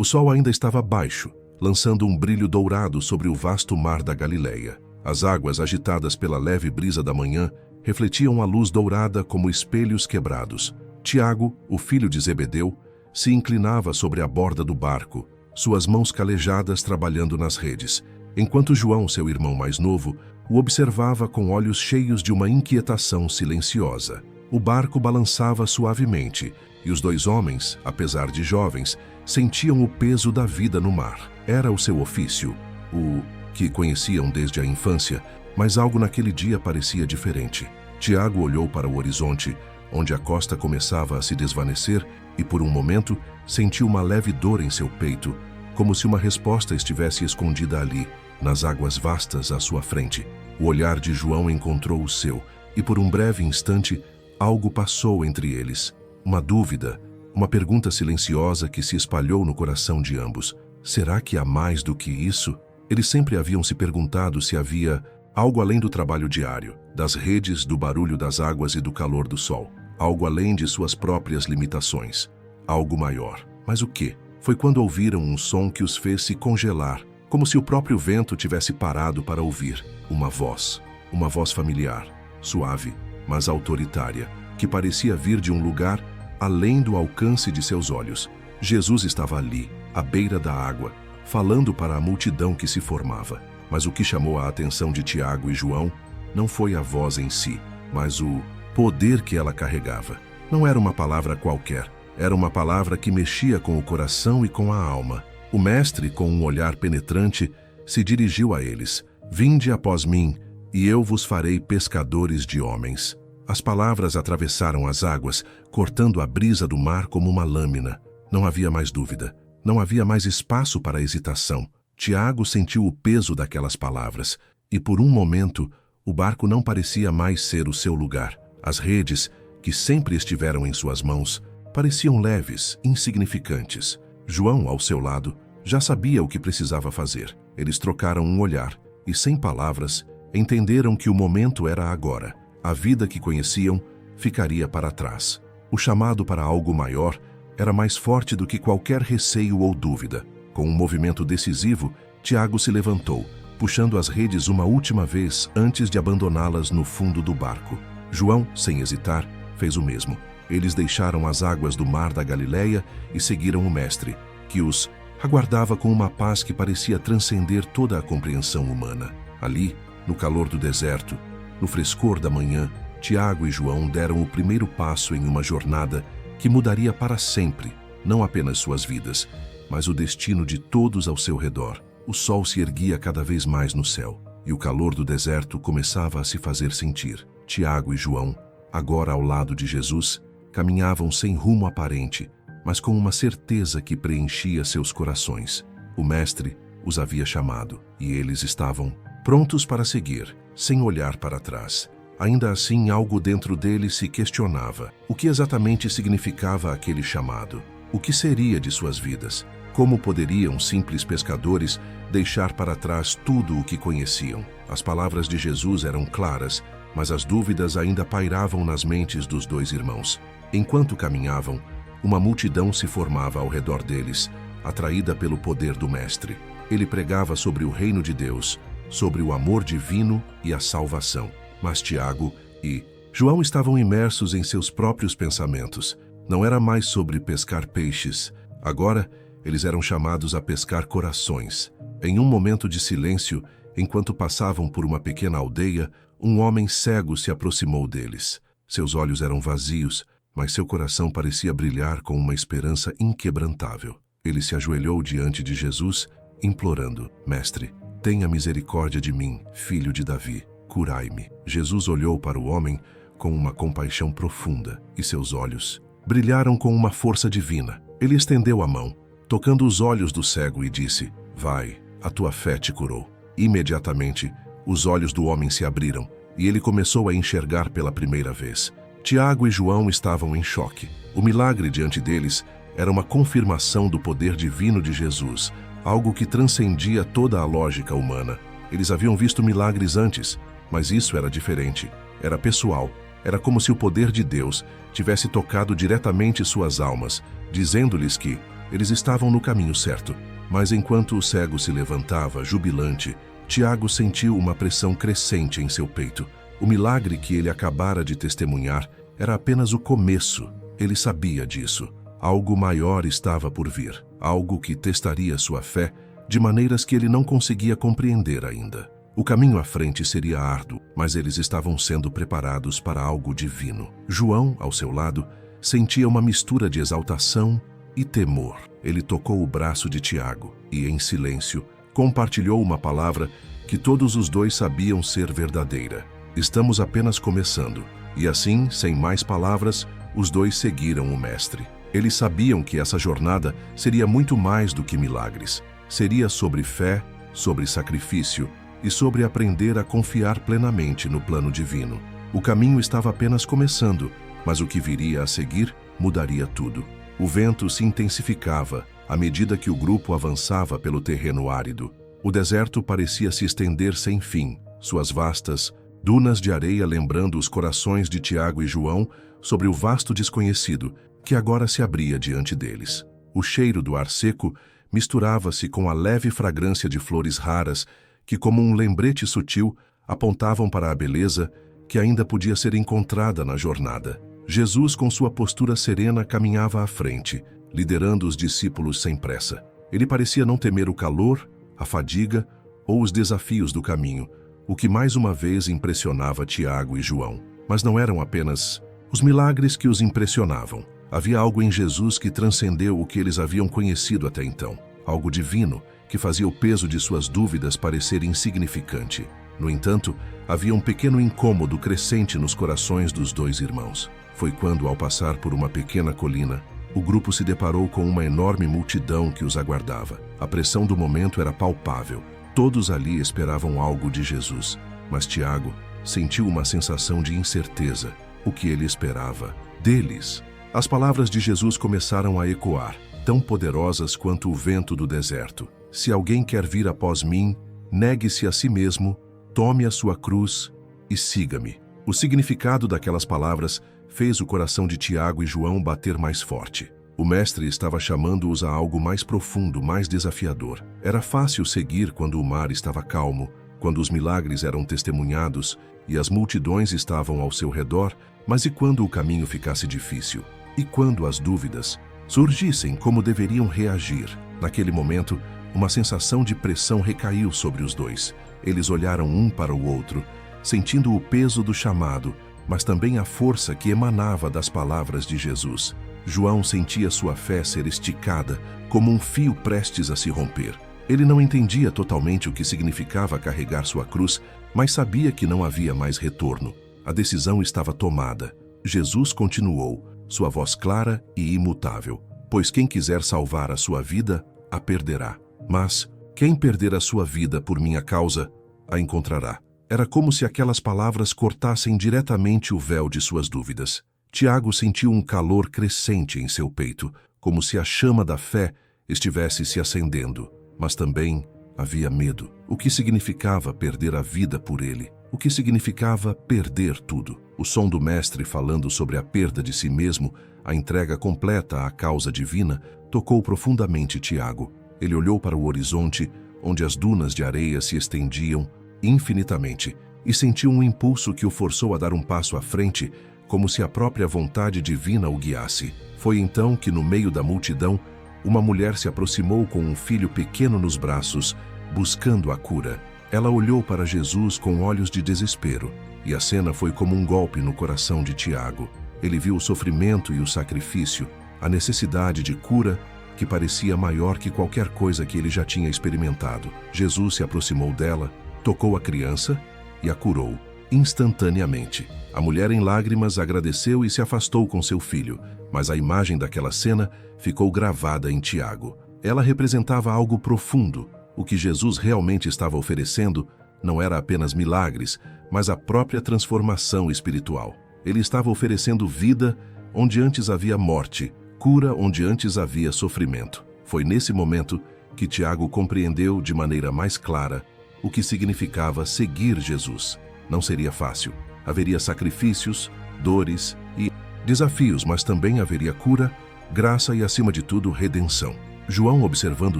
O sol ainda estava baixo, lançando um brilho dourado sobre o vasto mar da Galileia. As águas, agitadas pela leve brisa da manhã, refletiam a luz dourada como espelhos quebrados. Tiago, o filho de Zebedeu, se inclinava sobre a borda do barco, suas mãos calejadas trabalhando nas redes, enquanto João, seu irmão mais novo, o observava com olhos cheios de uma inquietação silenciosa. O barco balançava suavemente, e os dois homens, apesar de jovens, sentiam o peso da vida no mar. Era o seu ofício, o que conheciam desde a infância, mas algo naquele dia parecia diferente. Tiago olhou para o horizonte, onde a costa começava a se desvanecer, e por um momento sentiu uma leve dor em seu peito, como se uma resposta estivesse escondida ali, nas águas vastas à sua frente. O olhar de João encontrou o seu, e por um breve instante, algo passou entre eles. Uma dúvida, uma pergunta silenciosa que se espalhou no coração de ambos. Será que há mais do que isso? Eles sempre haviam se perguntado se havia algo além do trabalho diário, das redes, do barulho das águas e do calor do sol. Algo além de suas próprias limitações. Algo maior. Mas o quê? Foi quando ouviram um som que os fez se congelar, como se o próprio vento tivesse parado para ouvir. Uma voz familiar, suave, mas autoritária, que parecia vir de um lugar além do alcance de seus olhos. Jesus estava ali, à beira da água, falando para a multidão que se formava. Mas o que chamou a atenção de Tiago e João não foi a voz em si, mas o poder que ela carregava. Não era uma palavra qualquer, era uma palavra que mexia com o coração e com a alma. O mestre, com um olhar penetrante, se dirigiu a eles. Vinde após mim, e eu vos farei pescadores de homens. As palavras atravessaram as águas, cortando a brisa do mar como uma lâmina. Não havia mais dúvida. Não havia mais espaço para hesitação. Tiago sentiu o peso daquelas palavras, e por um momento, o barco não parecia mais ser o seu lugar. As redes, que sempre estiveram em suas mãos, pareciam leves, insignificantes. João, ao seu lado, já sabia o que precisava fazer. Eles trocaram um olhar, e sem palavras, entenderam que o momento era agora. A vida que conheciam ficaria para trás. O chamado para algo maior era mais forte do que qualquer receio ou dúvida. Com um movimento decisivo, Tiago se levantou, puxando as redes uma última vez antes de abandoná-las no fundo do barco. João, sem hesitar, fez o mesmo. Eles deixaram as águas do mar da Galileia e seguiram o mestre, que os aguardava com uma paz que parecia transcender toda a compreensão humana. Ali, no calor do deserto, no frescor da manhã, Tiago e João deram o primeiro passo em uma jornada que mudaria para sempre, não apenas suas vidas, mas o destino de todos ao seu redor. O sol se erguia cada vez mais no céu, e o calor do deserto começava a se fazer sentir. Tiago e João, agora ao lado de Jesus, caminhavam sem rumo aparente, mas com uma certeza que preenchia seus corações. O mestre os havia chamado, e eles estavam prontos para seguir, sem olhar para trás. Ainda assim, algo dentro deles se questionava. O que exatamente significava aquele chamado? O que seria de suas vidas? Como poderiam simples pescadores deixar para trás tudo o que conheciam? As palavras de Jesus eram claras, mas as dúvidas ainda pairavam nas mentes dos dois irmãos. Enquanto caminhavam, uma multidão se formava ao redor deles, atraída pelo poder do Mestre. Ele pregava sobre o reino de Deus, sobre o amor divino e a salvação. Mas Tiago e João estavam imersos em seus próprios pensamentos. Não era mais sobre pescar peixes. Agora, eles eram chamados a pescar corações. Em um momento de silêncio, enquanto passavam por uma pequena aldeia, um homem cego se aproximou deles. Seus olhos eram vazios, mas seu coração parecia brilhar com uma esperança inquebrantável. Ele se ajoelhou diante de Jesus, implorando: Mestre, tenha misericórdia de mim, filho de Davi, curai-me. Jesus olhou para o homem com uma compaixão profunda, e seus olhos brilharam com uma força divina. Ele estendeu a mão, tocando os olhos do cego, e disse: Vai, a tua fé te curou. Imediatamente, os olhos do homem se abriram, e ele começou a enxergar pela primeira vez. Tiago e João estavam em choque. O milagre diante deles era uma confirmação do poder divino de Jesus, algo que transcendia toda a lógica humana. Eles haviam visto milagres antes, mas isso era diferente. Era pessoal. Era como se o poder de Deus tivesse tocado diretamente suas almas, dizendo-lhes que Eles estavam no caminho certo, mas enquanto o cego se levantava, jubilante, Tiago sentiu uma pressão crescente em seu peito. O milagre que ele acabara de testemunhar era apenas o começo. Ele sabia disso. Algo maior estava por vir, algo que testaria sua fé de maneiras que ele não conseguia compreender ainda. O caminho à frente seria árduo, mas eles estavam sendo preparados para algo divino. João, ao seu lado, sentia uma mistura de exaltação e temor. Ele tocou o braço de Tiago e, em silêncio, compartilhou uma palavra que todos os dois sabiam ser verdadeira. Estamos apenas começando. E assim, sem mais palavras, os dois seguiram o Mestre. Eles sabiam que essa jornada seria muito mais do que milagres. Seria sobre fé, sobre sacrifício e sobre aprender a confiar plenamente no plano divino. O caminho estava apenas começando, mas o que viria a seguir mudaria tudo. O vento se intensificava à medida que o grupo avançava pelo terreno árido. O deserto parecia se estender sem fim, suas vastas dunas de areia lembrando os corações de Tiago e João sobre o vasto desconhecido que agora se abria diante deles. O cheiro do ar seco misturava-se com a leve fragrância de flores raras que, como um lembrete sutil, apontavam para a beleza que ainda podia ser encontrada na jornada. Jesus, com sua postura serena, caminhava à frente, liderando os discípulos sem pressa. Ele parecia não temer o calor, a fadiga ou os desafios do caminho, o que mais uma vez impressionava Tiago e João. Mas não eram apenas os milagres que os impressionavam. Havia algo em Jesus que transcendeu o que eles haviam conhecido até então. Algo divino que fazia o peso de suas dúvidas parecer insignificante. No entanto, havia um pequeno incômodo crescente nos corações dos dois irmãos. Foi quando, ao passar por uma pequena colina, o grupo se deparou com uma enorme multidão que os aguardava. A pressão do momento era palpável. Todos ali esperavam algo de Jesus, mas Tiago sentiu uma sensação de incerteza. O que ele esperava deles? As palavras de Jesus começaram a ecoar, tão poderosas quanto o vento do deserto. Se alguém quer vir após mim, negue-se a si mesmo, tome a sua cruz e siga-me. O significado daquelas palavras fez o coração de Tiago e João bater mais forte. O Mestre estava chamando-os a algo mais profundo, mais desafiador. Era fácil seguir quando o mar estava calmo, quando os milagres eram testemunhados e as multidões estavam ao seu redor, mas e quando o caminho ficasse difícil? E quando as dúvidas surgissem, como deveriam reagir? Naquele momento, uma sensação de pressão recaiu sobre os dois. Eles olharam um para o outro, sentindo o peso do chamado, mas também a força que emanava das palavras de Jesus. João sentia sua fé ser esticada, como um fio prestes a se romper. Ele não entendia totalmente o que significava carregar sua cruz, mas sabia que não havia mais retorno. A decisão estava tomada. Jesus continuou, sua voz clara e imutável. Pois quem quiser salvar a sua vida, a perderá. Mas quem perder a sua vida por minha causa, a encontrará. Era como se aquelas palavras cortassem diretamente o véu de suas dúvidas. Tiago sentiu um calor crescente em seu peito, como se a chama da fé estivesse se acendendo. Mas também havia medo. O que significava perder a vida por ele? O que significava perder tudo? O som do Mestre falando sobre a perda de si mesmo, a entrega completa à causa divina, tocou profundamente Tiago. Ele olhou para o horizonte, onde as dunas de areia se estendiam infinitamente, e sentiu um impulso que o forçou a dar um passo à frente, como se a própria vontade divina o guiasse. Foi então que, no meio da multidão, uma mulher se aproximou com um filho pequeno nos braços, buscando a cura. Ela olhou para Jesus com olhos de desespero, e a cena foi como um golpe no coração de Tiago. Ele viu o sofrimento e o sacrifício, a necessidade de cura que parecia maior que qualquer coisa que ele já tinha experimentado. Jesus se aproximou dela, tocou a criança e a curou instantaneamente. A mulher em lágrimas agradeceu e se afastou com seu filho, mas a imagem daquela cena ficou gravada em Tiago. Ela representava algo profundo. O que Jesus realmente estava oferecendo não era apenas milagres, mas a própria transformação espiritual. Ele estava oferecendo vida onde antes havia morte, cura onde antes havia sofrimento. Foi nesse momento que Tiago compreendeu de maneira mais clara o que significava seguir Jesus. Não seria fácil. Haveria sacrifícios, dores e desafios, mas também haveria cura, graça e, acima de tudo, redenção. João, observando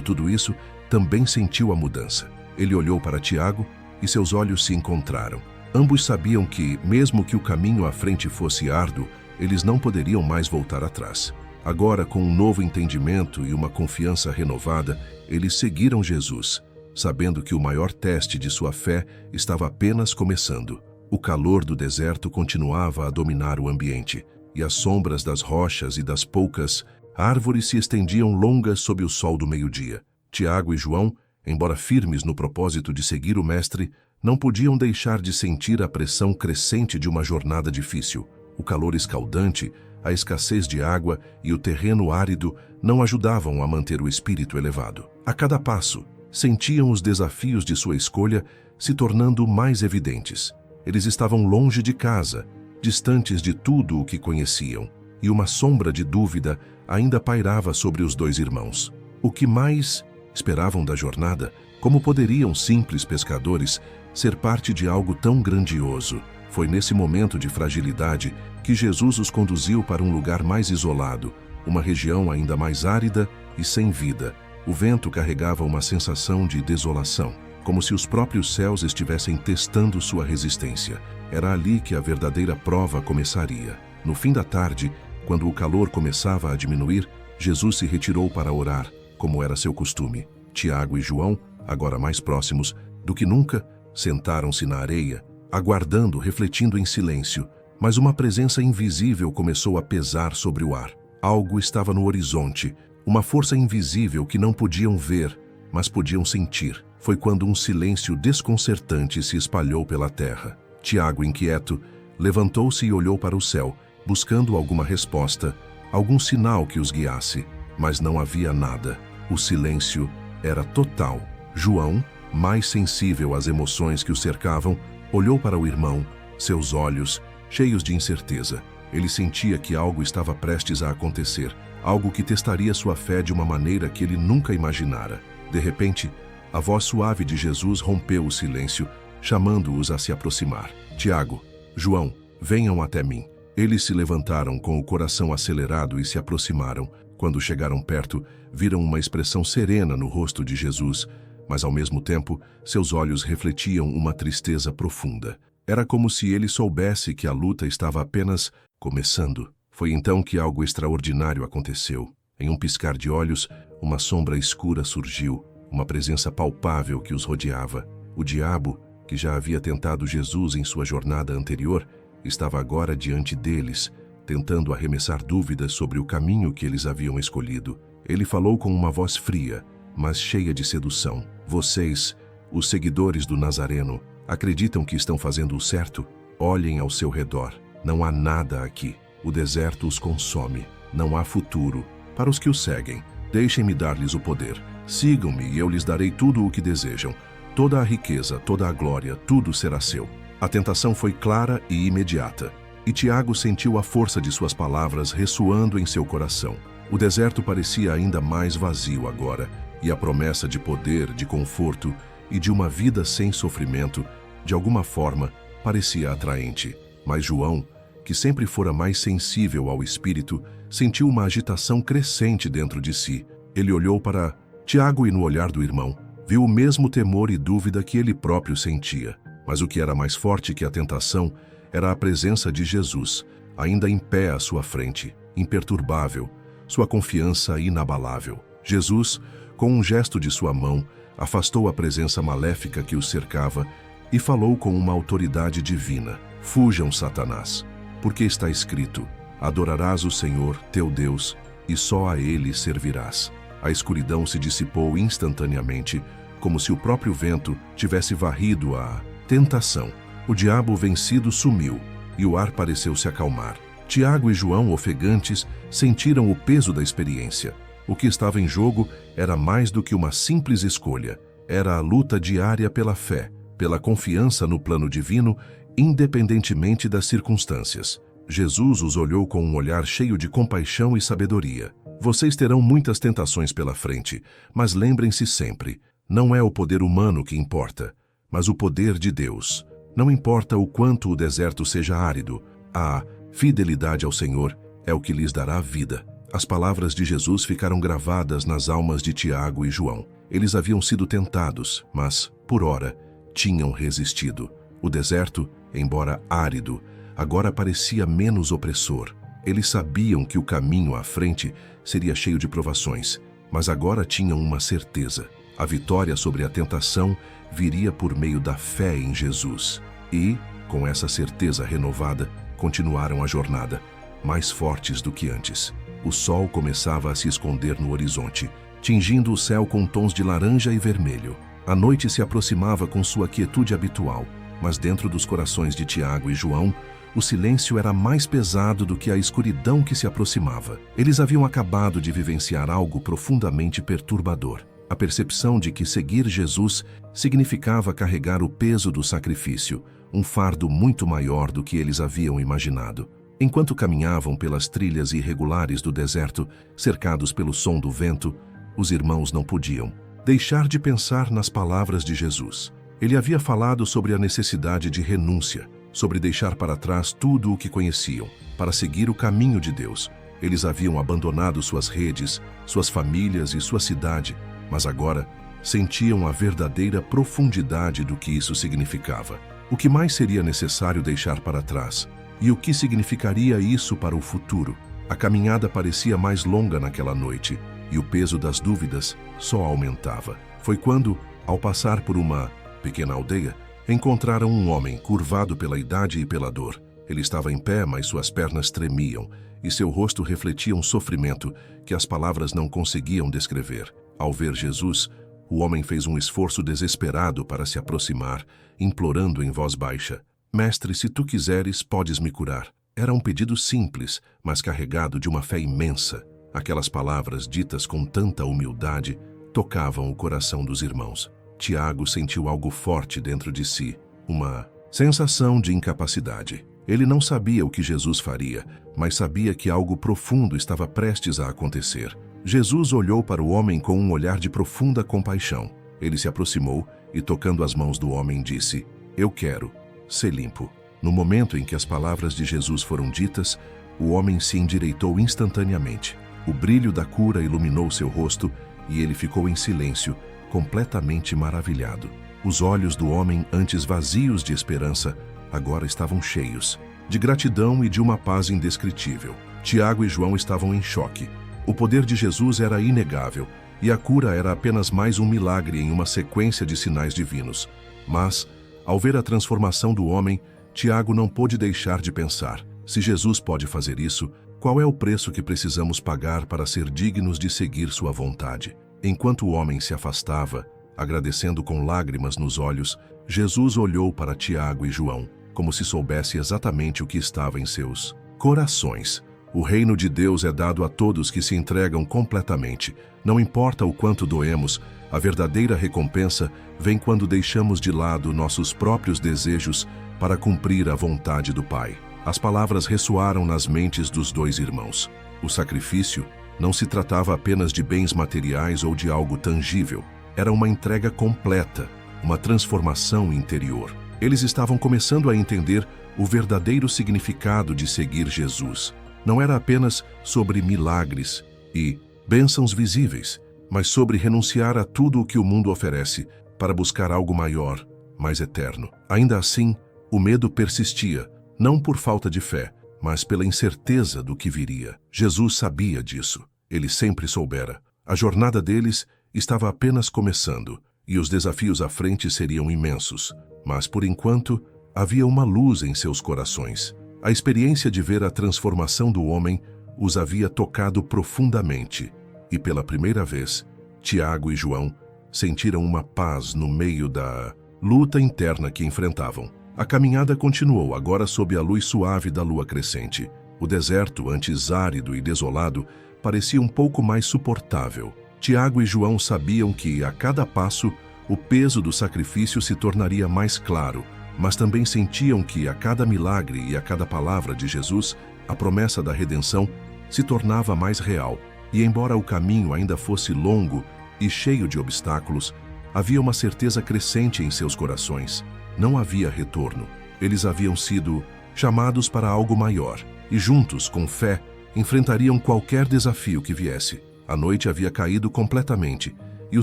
tudo isso, também sentiu a mudança. Ele olhou para Tiago e seus olhos se encontraram. Ambos sabiam que, mesmo que o caminho à frente fosse árduo, eles não poderiam mais voltar atrás. Agora, com um novo entendimento e uma confiança renovada, eles seguiram Jesus, sabendo que o maior teste de sua fé estava apenas começando. O calor do deserto continuava a dominar o ambiente, e as sombras das rochas e das poucas árvores se estendiam longas sob o sol do meio-dia. Tiago e João, embora firmes no propósito de seguir o Mestre, não podiam deixar de sentir a pressão crescente de uma jornada difícil. O calor escaldante, a escassez de água e o terreno árido não ajudavam a manter o espírito elevado. A cada passo, sentiam os desafios de sua escolha se tornando mais evidentes. Eles estavam longe de casa, distantes de tudo o que conheciam, e uma sombra de dúvida ainda pairava sobre os dois irmãos. O que mais esperavam da jornada? Como poderiam simples pescadores ser parte de algo tão grandioso? Foi nesse momento de fragilidade que Jesus os conduziu para um lugar mais isolado, uma região ainda mais árida e sem vida. O vento carregava uma sensação de desolação, como se os próprios céus estivessem testando sua resistência. Era ali que a verdadeira prova começaria. No fim da tarde, quando o calor começava a diminuir, Jesus se retirou para orar, como era seu costume. Tiago e João, agora mais próximos do que nunca, sentaram-se na areia, aguardando, refletindo em silêncio. Mas uma presença invisível começou a pesar sobre o ar. Algo estava no horizonte, uma força invisível que não podiam ver, mas podiam sentir. Foi quando um silêncio desconcertante se espalhou pela terra. Tiago, inquieto, levantou-se e olhou para o céu, buscando alguma resposta, algum sinal que os guiasse, mas não havia nada. O silêncio era total. João, mais sensível às emoções que o cercavam, olhou para o irmão, seus olhos cheios de incerteza. Ele sentia que algo estava prestes a acontecer, algo que testaria sua fé de uma maneira que ele nunca imaginara. De repente, a voz suave de Jesus rompeu o silêncio, chamando-os a se aproximar. Tiago, João, venham até mim. Eles se levantaram com o coração acelerado e se aproximaram. Quando chegaram perto, viram uma expressão serena no rosto de Jesus, mas ao mesmo tempo, seus olhos refletiam uma tristeza profunda. Era como se ele soubesse que a luta estava apenas começando. Foi então que algo extraordinário aconteceu. Em um piscar de olhos, uma sombra escura surgiu, uma presença palpável que os rodeava. O diabo, que já havia tentado Jesus em sua jornada anterior, estava agora diante deles, tentando arremessar dúvidas sobre o caminho que eles haviam escolhido. Ele falou com uma voz fria, mas cheia de sedução. Vocês, os seguidores do Nazareno, acreditam que estão fazendo o certo? Olhem ao seu redor. Não há nada aqui. O deserto os consome. Não há futuro. Para os que o seguem, deixem-me dar-lhes o poder. Sigam-me e eu lhes darei tudo o que desejam. Toda a riqueza, toda a glória, tudo será seu. A tentação foi clara e imediata, e Tiago sentiu a força de suas palavras ressoando em seu coração. O deserto parecia ainda mais vazio agora, e a promessa de poder, de conforto e de uma vida sem sofrimento, de alguma forma, parecia atraente. Mas João, que sempre fora mais sensível ao espírito, sentiu uma agitação crescente dentro de si. Ele olhou para Tiago e no olhar do irmão, viu o mesmo temor e dúvida que ele próprio sentia. Mas o que era mais forte que a tentação era a presença de Jesus, ainda em pé à sua frente, imperturbável, sua confiança inabalável. Jesus, com um gesto de sua mão, afastou a presença maléfica que os cercava e falou com uma autoridade divina. Fujam, Satanás, porque está escrito, adorarás o Senhor, teu Deus, e só a Ele servirás. A escuridão se dissipou instantaneamente, como se o próprio vento tivesse varrido a tentação. O diabo vencido sumiu, e o ar pareceu se acalmar. Tiago e João, ofegantes, sentiram o peso da experiência. O que estava em jogo era mais do que uma simples escolha. Era a luta diária pela fé, pela confiança no plano divino, independentemente das circunstâncias. Jesus os olhou com um olhar cheio de compaixão e sabedoria. Vocês terão muitas tentações pela frente, mas lembrem-se sempre, não é o poder humano que importa, mas o poder de Deus. Não importa o quanto o deserto seja árido, a fidelidade ao Senhor é o que lhes dará vida. As palavras de Jesus ficaram gravadas nas almas de Tiago e João. Eles haviam sido tentados, mas, por ora, tinham resistido. O deserto, embora árido, agora parecia menos opressor. Eles sabiam que o caminho à frente seria cheio de provações, mas agora tinham uma certeza. A vitória sobre a tentação viria por meio da fé em Jesus. E, com essa certeza renovada, continuaram a jornada, mais fortes do que antes. O sol começava a se esconder no horizonte, tingindo o céu com tons de laranja e vermelho. A noite se aproximava com sua quietude habitual, mas dentro dos corações de Tiago e João, o silêncio era mais pesado do que a escuridão que se aproximava. Eles haviam acabado de vivenciar algo profundamente perturbador. A percepção de que seguir Jesus significava carregar o peso do sacrifício, um fardo muito maior do que eles haviam imaginado. Enquanto caminhavam pelas trilhas irregulares do deserto, cercados pelo som do vento, os irmãos não podiam deixar de pensar nas palavras de Jesus. Ele havia falado sobre a necessidade de renúncia, sobre deixar para trás tudo o que conheciam, para seguir o caminho de Deus. Eles haviam abandonado suas redes, suas famílias e sua cidade, mas agora sentiam a verdadeira profundidade do que isso significava. O que mais seria necessário deixar para trás? E o que significaria isso para o futuro? A caminhada parecia mais longa naquela noite, e o peso das dúvidas só aumentava. Foi quando, ao passar por uma pequena aldeia, encontraram um homem curvado pela idade e pela dor. Ele estava em pé, mas suas pernas tremiam, e seu rosto refletia um sofrimento que as palavras não conseguiam descrever. Ao ver Jesus, o homem fez um esforço desesperado para se aproximar, implorando em voz baixa: "Mestre, se tu quiseres, podes me curar." Era um pedido simples, mas carregado de uma fé imensa. Aquelas palavras ditas com tanta humildade tocavam o coração dos irmãos. Tiago sentiu algo forte dentro de si, uma sensação de incapacidade. Ele não sabia o que Jesus faria, mas sabia que algo profundo estava prestes a acontecer. Jesus olhou para o homem com um olhar de profunda compaixão. Ele se aproximou e, tocando as mãos do homem, disse: "Eu quero ser limpo." No momento em que as palavras de Jesus foram ditas, o homem se endireitou instantaneamente. O brilho da cura iluminou seu rosto e ele ficou em silêncio, completamente maravilhado. Os olhos do homem, antes vazios de esperança, agora estavam cheios de gratidão e de uma paz indescritível. Tiago e João estavam em choque. O poder de Jesus era inegável e a cura era apenas mais um milagre em uma sequência de sinais divinos. Mas, ao ver a transformação do homem, Tiago não pôde deixar de pensar: se Jesus pode fazer isso, qual é o preço que precisamos pagar para ser dignos de seguir sua vontade? Enquanto o homem se afastava, agradecendo com lágrimas nos olhos, Jesus olhou para Tiago e João, como se soubesse exatamente o que estava em seus corações. O reino de Deus é dado a todos que se entregam completamente. Não importa o quanto doemos, a verdadeira recompensa vem quando deixamos de lado nossos próprios desejos para cumprir a vontade do Pai. As palavras ressoaram nas mentes dos dois irmãos. O sacrifício não se tratava apenas de bens materiais ou de algo tangível. Era uma entrega completa, uma transformação interior. Eles estavam começando a entender o verdadeiro significado de seguir Jesus. Não era apenas sobre milagres e bênçãos visíveis, mas sobre renunciar a tudo o que o mundo oferece para buscar algo maior, mais eterno. Ainda assim, o medo persistia, não por falta de fé, mas pela incerteza do que viria. Jesus sabia disso. Ele sempre soubera. A jornada deles estava apenas começando, e os desafios à frente seriam imensos. Mas, por enquanto, havia uma luz em seus corações. A experiência de ver a transformação do homem os havia tocado profundamente. E pela primeira vez, Tiago e João sentiram uma paz no meio da luta interna que enfrentavam. A caminhada continuou, agora sob a luz suave da lua crescente. O deserto, antes árido e desolado, parecia um pouco mais suportável. Tiago e João sabiam que, a cada passo, o peso do sacrifício se tornaria mais claro, mas também sentiam que, a cada milagre e a cada palavra de Jesus, a promessa da redenção se tornava mais real. E embora o caminho ainda fosse longo e cheio de obstáculos, havia uma certeza crescente em seus corações. Não havia retorno. Eles haviam sido chamados para algo maior, e juntos, com fé, enfrentariam qualquer desafio que viesse. A noite havia caído completamente, e o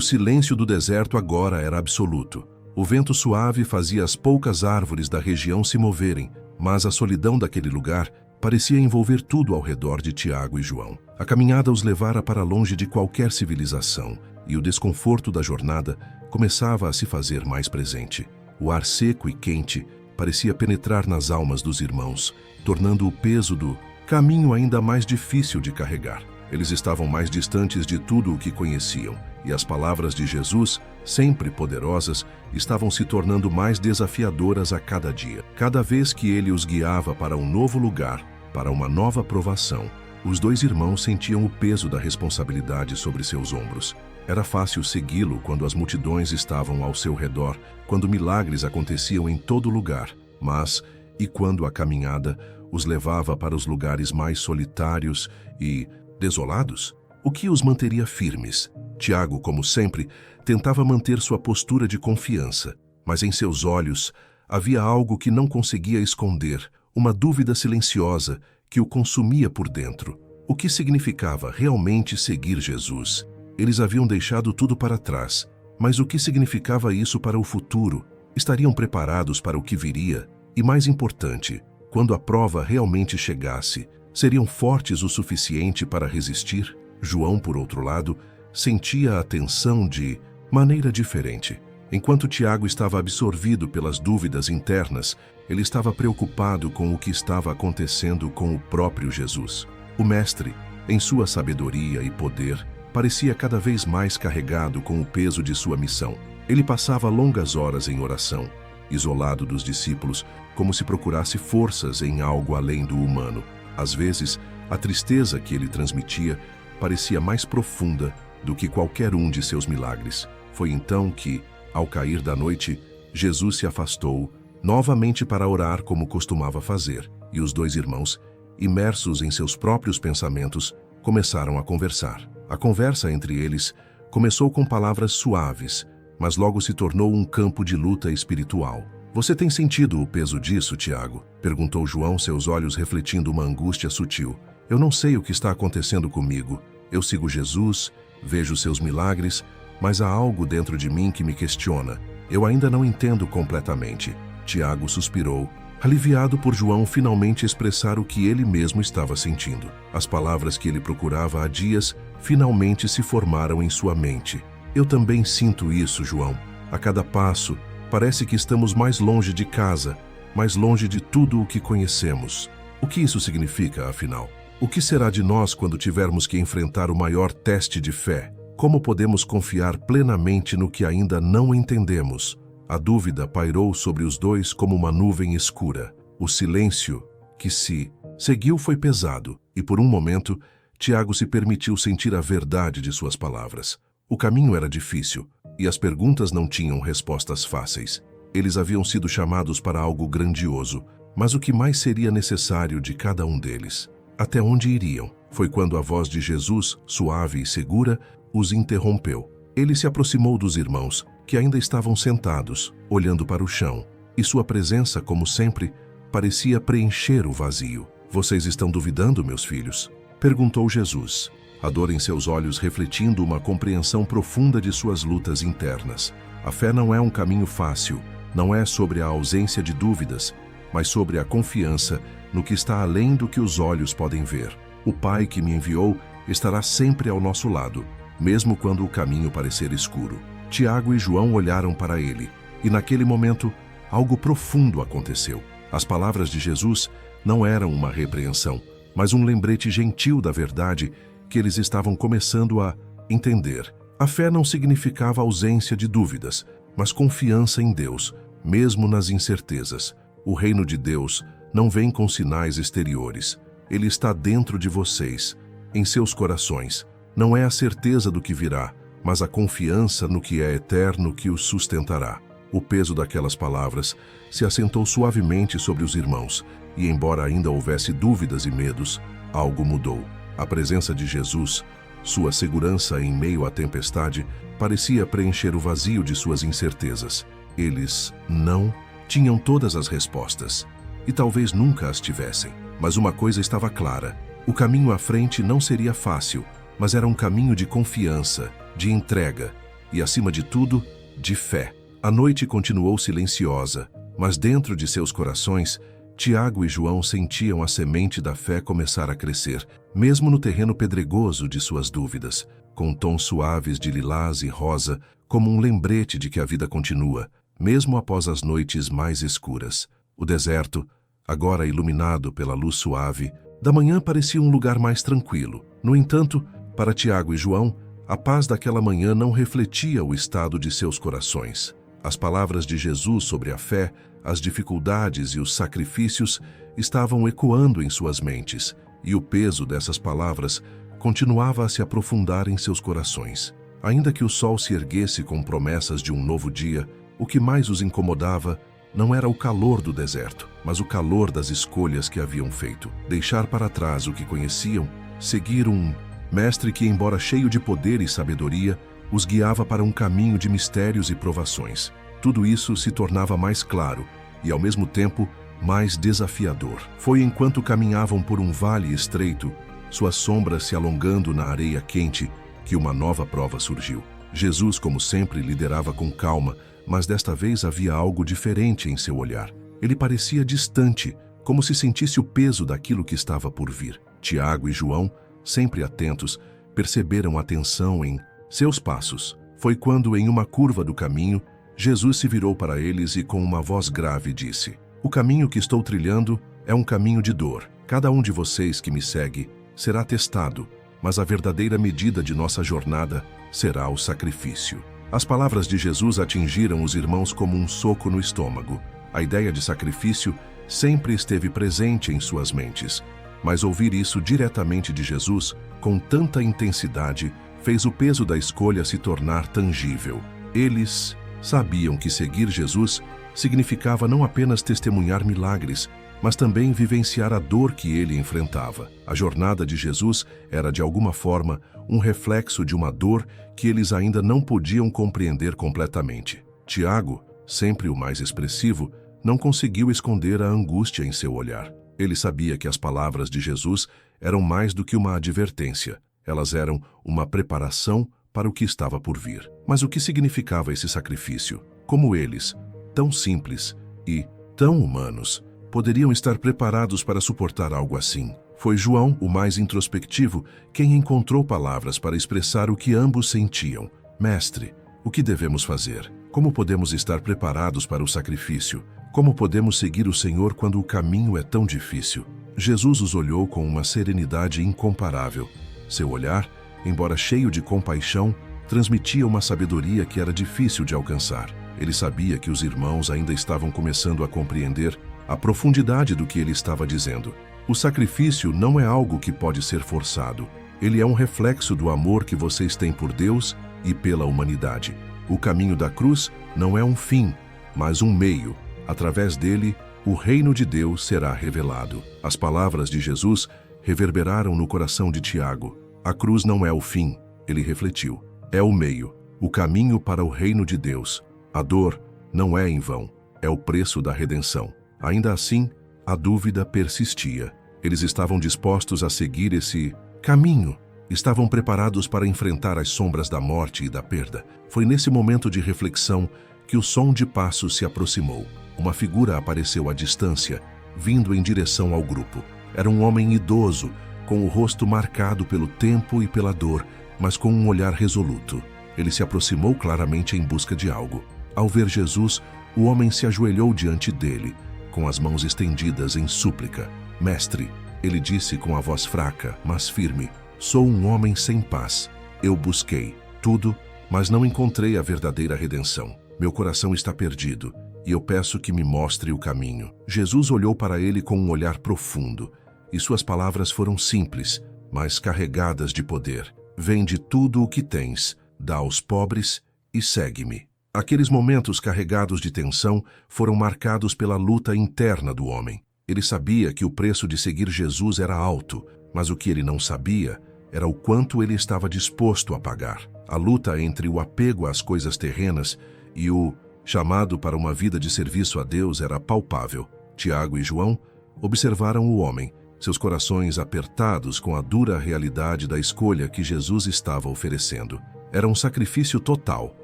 silêncio do deserto agora era absoluto. O vento suave fazia as poucas árvores da região se moverem, mas a solidão daquele lugar parecia envolver tudo ao redor de Tiago e João. A caminhada os levara para longe de qualquer civilização, e o desconforto da jornada começava a se fazer mais presente. O ar seco e quente parecia penetrar nas almas dos irmãos, tornando o peso do caminho ainda mais difícil de carregar. Eles estavam mais distantes de tudo o que conheciam, e as palavras de Jesus, sempre poderosas, estavam se tornando mais desafiadoras a cada dia. Cada vez que ele os guiava para um novo lugar, para uma nova provação, os dois irmãos sentiam o peso da responsabilidade sobre seus ombros. Era fácil segui-lo quando as multidões estavam ao seu redor, quando milagres aconteciam em todo lugar, mas, e quando a caminhada os levava para os lugares mais solitários e desolados? O que os manteria firmes? Tiago, como sempre, tentava manter sua postura de confiança, mas em seus olhos havia algo que não conseguia esconder, uma dúvida silenciosa que o consumia por dentro. O que significava realmente seguir Jesus? Eles haviam deixado tudo para trás, mas o que significava isso para o futuro? Estariam preparados para o que viria? E mais importante, quando a prova realmente chegasse, seriam fortes o suficiente para resistir? João, por outro lado, sentia a tensão de maneira diferente. Enquanto Tiago estava absorvido pelas dúvidas internas, ele estava preocupado com o que estava acontecendo com o próprio Jesus. O Mestre, em sua sabedoria e poder, parecia cada vez mais carregado com o peso de sua missão. Ele passava longas horas em oração, isolado dos discípulos, como se procurasse forças em algo além do humano. Às vezes, a tristeza que ele transmitia parecia mais profunda do que qualquer um de seus milagres. Foi então que, ao cair da noite, Jesus se afastou, novamente para orar como costumava fazer, e os dois irmãos, imersos em seus próprios pensamentos, começaram a conversar. A conversa entre eles começou com palavras suaves, mas logo se tornou um campo de luta espiritual. "Você tem sentido o peso disso, Tiago?" perguntou João, seus olhos refletindo uma angústia sutil. "Eu não sei o que está acontecendo comigo. Eu sigo Jesus, vejo seus milagres, mas há algo dentro de mim que me questiona. Eu ainda não entendo completamente." Tiago suspirou, aliviado por João finalmente expressar o que ele mesmo estava sentindo. As palavras que ele procurava há dias finalmente se formaram em sua mente. "Eu também sinto isso, João. A cada passo, parece que estamos mais longe de casa, mais longe de tudo o que conhecemos. O que isso significa, afinal? O que será de nós quando tivermos que enfrentar o maior teste de fé? Como podemos confiar plenamente no que ainda não entendemos?" A dúvida pairou sobre os dois como uma nuvem escura. O silêncio que se seguiu foi pesado, e por um momento, Tiago se permitiu sentir a verdade de suas palavras. O caminho era difícil, e as perguntas não tinham respostas fáceis. Eles haviam sido chamados para algo grandioso, mas o que mais seria necessário de cada um deles? Até onde iriam? Foi quando a voz de Jesus, suave e segura, os interrompeu. Ele se aproximou dos irmãos, que ainda estavam sentados, olhando para o chão, e sua presença, como sempre, parecia preencher o vazio. "Vocês estão duvidando, meus filhos?" perguntou Jesus, a dor em seus olhos refletindo uma compreensão profunda de suas lutas internas. A fé não é um caminho fácil, não é sobre a ausência de dúvidas, mas sobre a confiança no que está além do que os olhos podem ver. O Pai que me enviou estará sempre ao nosso lado, mesmo quando o caminho parecer escuro. Tiago e João olharam para ele, e naquele momento, algo profundo aconteceu. As palavras de Jesus não eram uma repreensão, mas um lembrete gentil da verdade que eles estavam começando a entender. A fé não significava ausência de dúvidas, mas confiança em Deus, mesmo nas incertezas. O reino de Deus não vem com sinais exteriores. Ele está dentro de vocês, em seus corações. Não é a certeza do que virá, mas a confiança no que é eterno que os sustentará. O peso daquelas palavras se assentou suavemente sobre os irmãos, e embora ainda houvesse dúvidas e medos, algo mudou. A presença de Jesus, sua segurança em meio à tempestade, parecia preencher o vazio de suas incertezas. Eles não tinham todas as respostas, e talvez nunca as tivessem. Mas uma coisa estava clara: O caminho à frente não seria fácil, mas era um caminho de confiança, de entrega e, acima de tudo, de fé. A noite continuou silenciosa, mas dentro de seus corações, Tiago e João sentiam a semente da fé começar a crescer, mesmo no terreno pedregoso de suas dúvidas, com tons suaves de lilás e rosa, como um lembrete de que a vida continua, mesmo após as noites mais escuras. O deserto, agora iluminado pela luz suave, da manhã parecia um lugar mais tranquilo. No entanto, para Tiago e João, a paz daquela manhã não refletia o estado de seus corações. As palavras de Jesus sobre a fé, as dificuldades e os sacrifícios estavam ecoando em suas mentes, e o peso dessas palavras continuava a se aprofundar em seus corações. Ainda que o sol se erguesse com promessas de um novo dia, o que mais os incomodava não era o calor do deserto, mas o calor das escolhas que haviam feito. Deixar para trás o que conheciam, seguir um mestre que, embora cheio de poder e sabedoria, os guiava para um caminho de mistérios e provações. Tudo isso se tornava mais claro e, ao mesmo tempo, mais desafiador. Foi enquanto caminhavam por um vale estreito, suas sombras se alongando na areia quente, que uma nova prova surgiu. Jesus, como sempre, liderava com calma, mas desta vez havia algo diferente em seu olhar. Ele parecia distante, como se sentisse o peso daquilo que estava por vir. Tiago e João, sempre atentos, perceberam a tensão em seus passos. Foi quando, em uma curva do caminho, Jesus se virou para eles e, com uma voz grave, disse: "O caminho que estou trilhando é um caminho de dor. Cada um de vocês que me segue será testado, mas a verdadeira medida de nossa jornada será o sacrifício." As palavras de Jesus atingiram os irmãos como um soco no estômago. A ideia de sacrifício sempre esteve presente em suas mentes, mas ouvir isso diretamente de Jesus, com tanta intensidade, fez o peso da escolha se tornar tangível. Eles sabiam que seguir Jesus significava não apenas testemunhar milagres, mas também vivenciar a dor que ele enfrentava. A jornada de Jesus era, de alguma forma, um reflexo de uma dor que eles ainda não podiam compreender completamente. Tiago, sempre o mais expressivo, não conseguiu esconder a angústia em seu olhar. Ele sabia que as palavras de Jesus eram mais do que uma advertência. Elas eram uma preparação para o que estava por vir. Mas o que significava esse sacrifício? Como eles, tão simples e tão humanos, poderiam estar preparados para suportar algo assim? Foi João, o mais introspectivo, quem encontrou palavras para expressar o que ambos sentiam. "Mestre, o que devemos fazer? Como podemos estar preparados para o sacrifício? Como podemos seguir o Senhor quando o caminho é tão difícil?" Jesus os olhou com uma serenidade incomparável. Seu olhar, embora cheio de compaixão, transmitia uma sabedoria que era difícil de alcançar. Ele sabia que os irmãos ainda estavam começando a compreender a profundidade do que ele estava dizendo. O sacrifício não é algo que pode ser forçado. Ele é um reflexo do amor que vocês têm por Deus e pela humanidade. O caminho da cruz não é um fim, mas um meio. Através dele, o reino de Deus será revelado. As palavras de Jesus reverberaram no coração de Tiago. A cruz não é o fim, ele refletiu. É o meio, o caminho para o reino de Deus. A dor não é em vão, é o preço da redenção. Ainda assim, a dúvida persistia. Eles estavam dispostos a seguir esse caminho. Estavam preparados para enfrentar as sombras da morte e da perda. Foi nesse momento de reflexão que o som de passos se aproximou. Uma figura apareceu à distância, vindo em direção ao grupo. Era um homem idoso, com o rosto marcado pelo tempo e pela dor, mas com um olhar resoluto. Ele se aproximou claramente em busca de algo. Ao ver Jesus, o homem se ajoelhou diante dele, com as mãos estendidas em súplica. "Mestre", ele disse com a voz fraca, mas firme, "sou um homem sem paz. Eu busquei tudo, mas não encontrei a verdadeira redenção. Meu coração está perdido, e eu peço que me mostre o caminho." Jesus olhou para ele com um olhar profundo, e suas palavras foram simples, mas carregadas de poder. "Vende tudo o que tens, dá aos pobres e segue-me." Aqueles momentos carregados de tensão foram marcados pela luta interna do homem. Ele sabia que o preço de seguir Jesus era alto, mas o que ele não sabia era o quanto ele estava disposto a pagar. A luta entre o apego às coisas terrenas e o chamado para uma vida de serviço a Deus era palpável. Tiago e João observaram o homem, seus corações apertados com a dura realidade da escolha que Jesus estava oferecendo. Era um sacrifício total,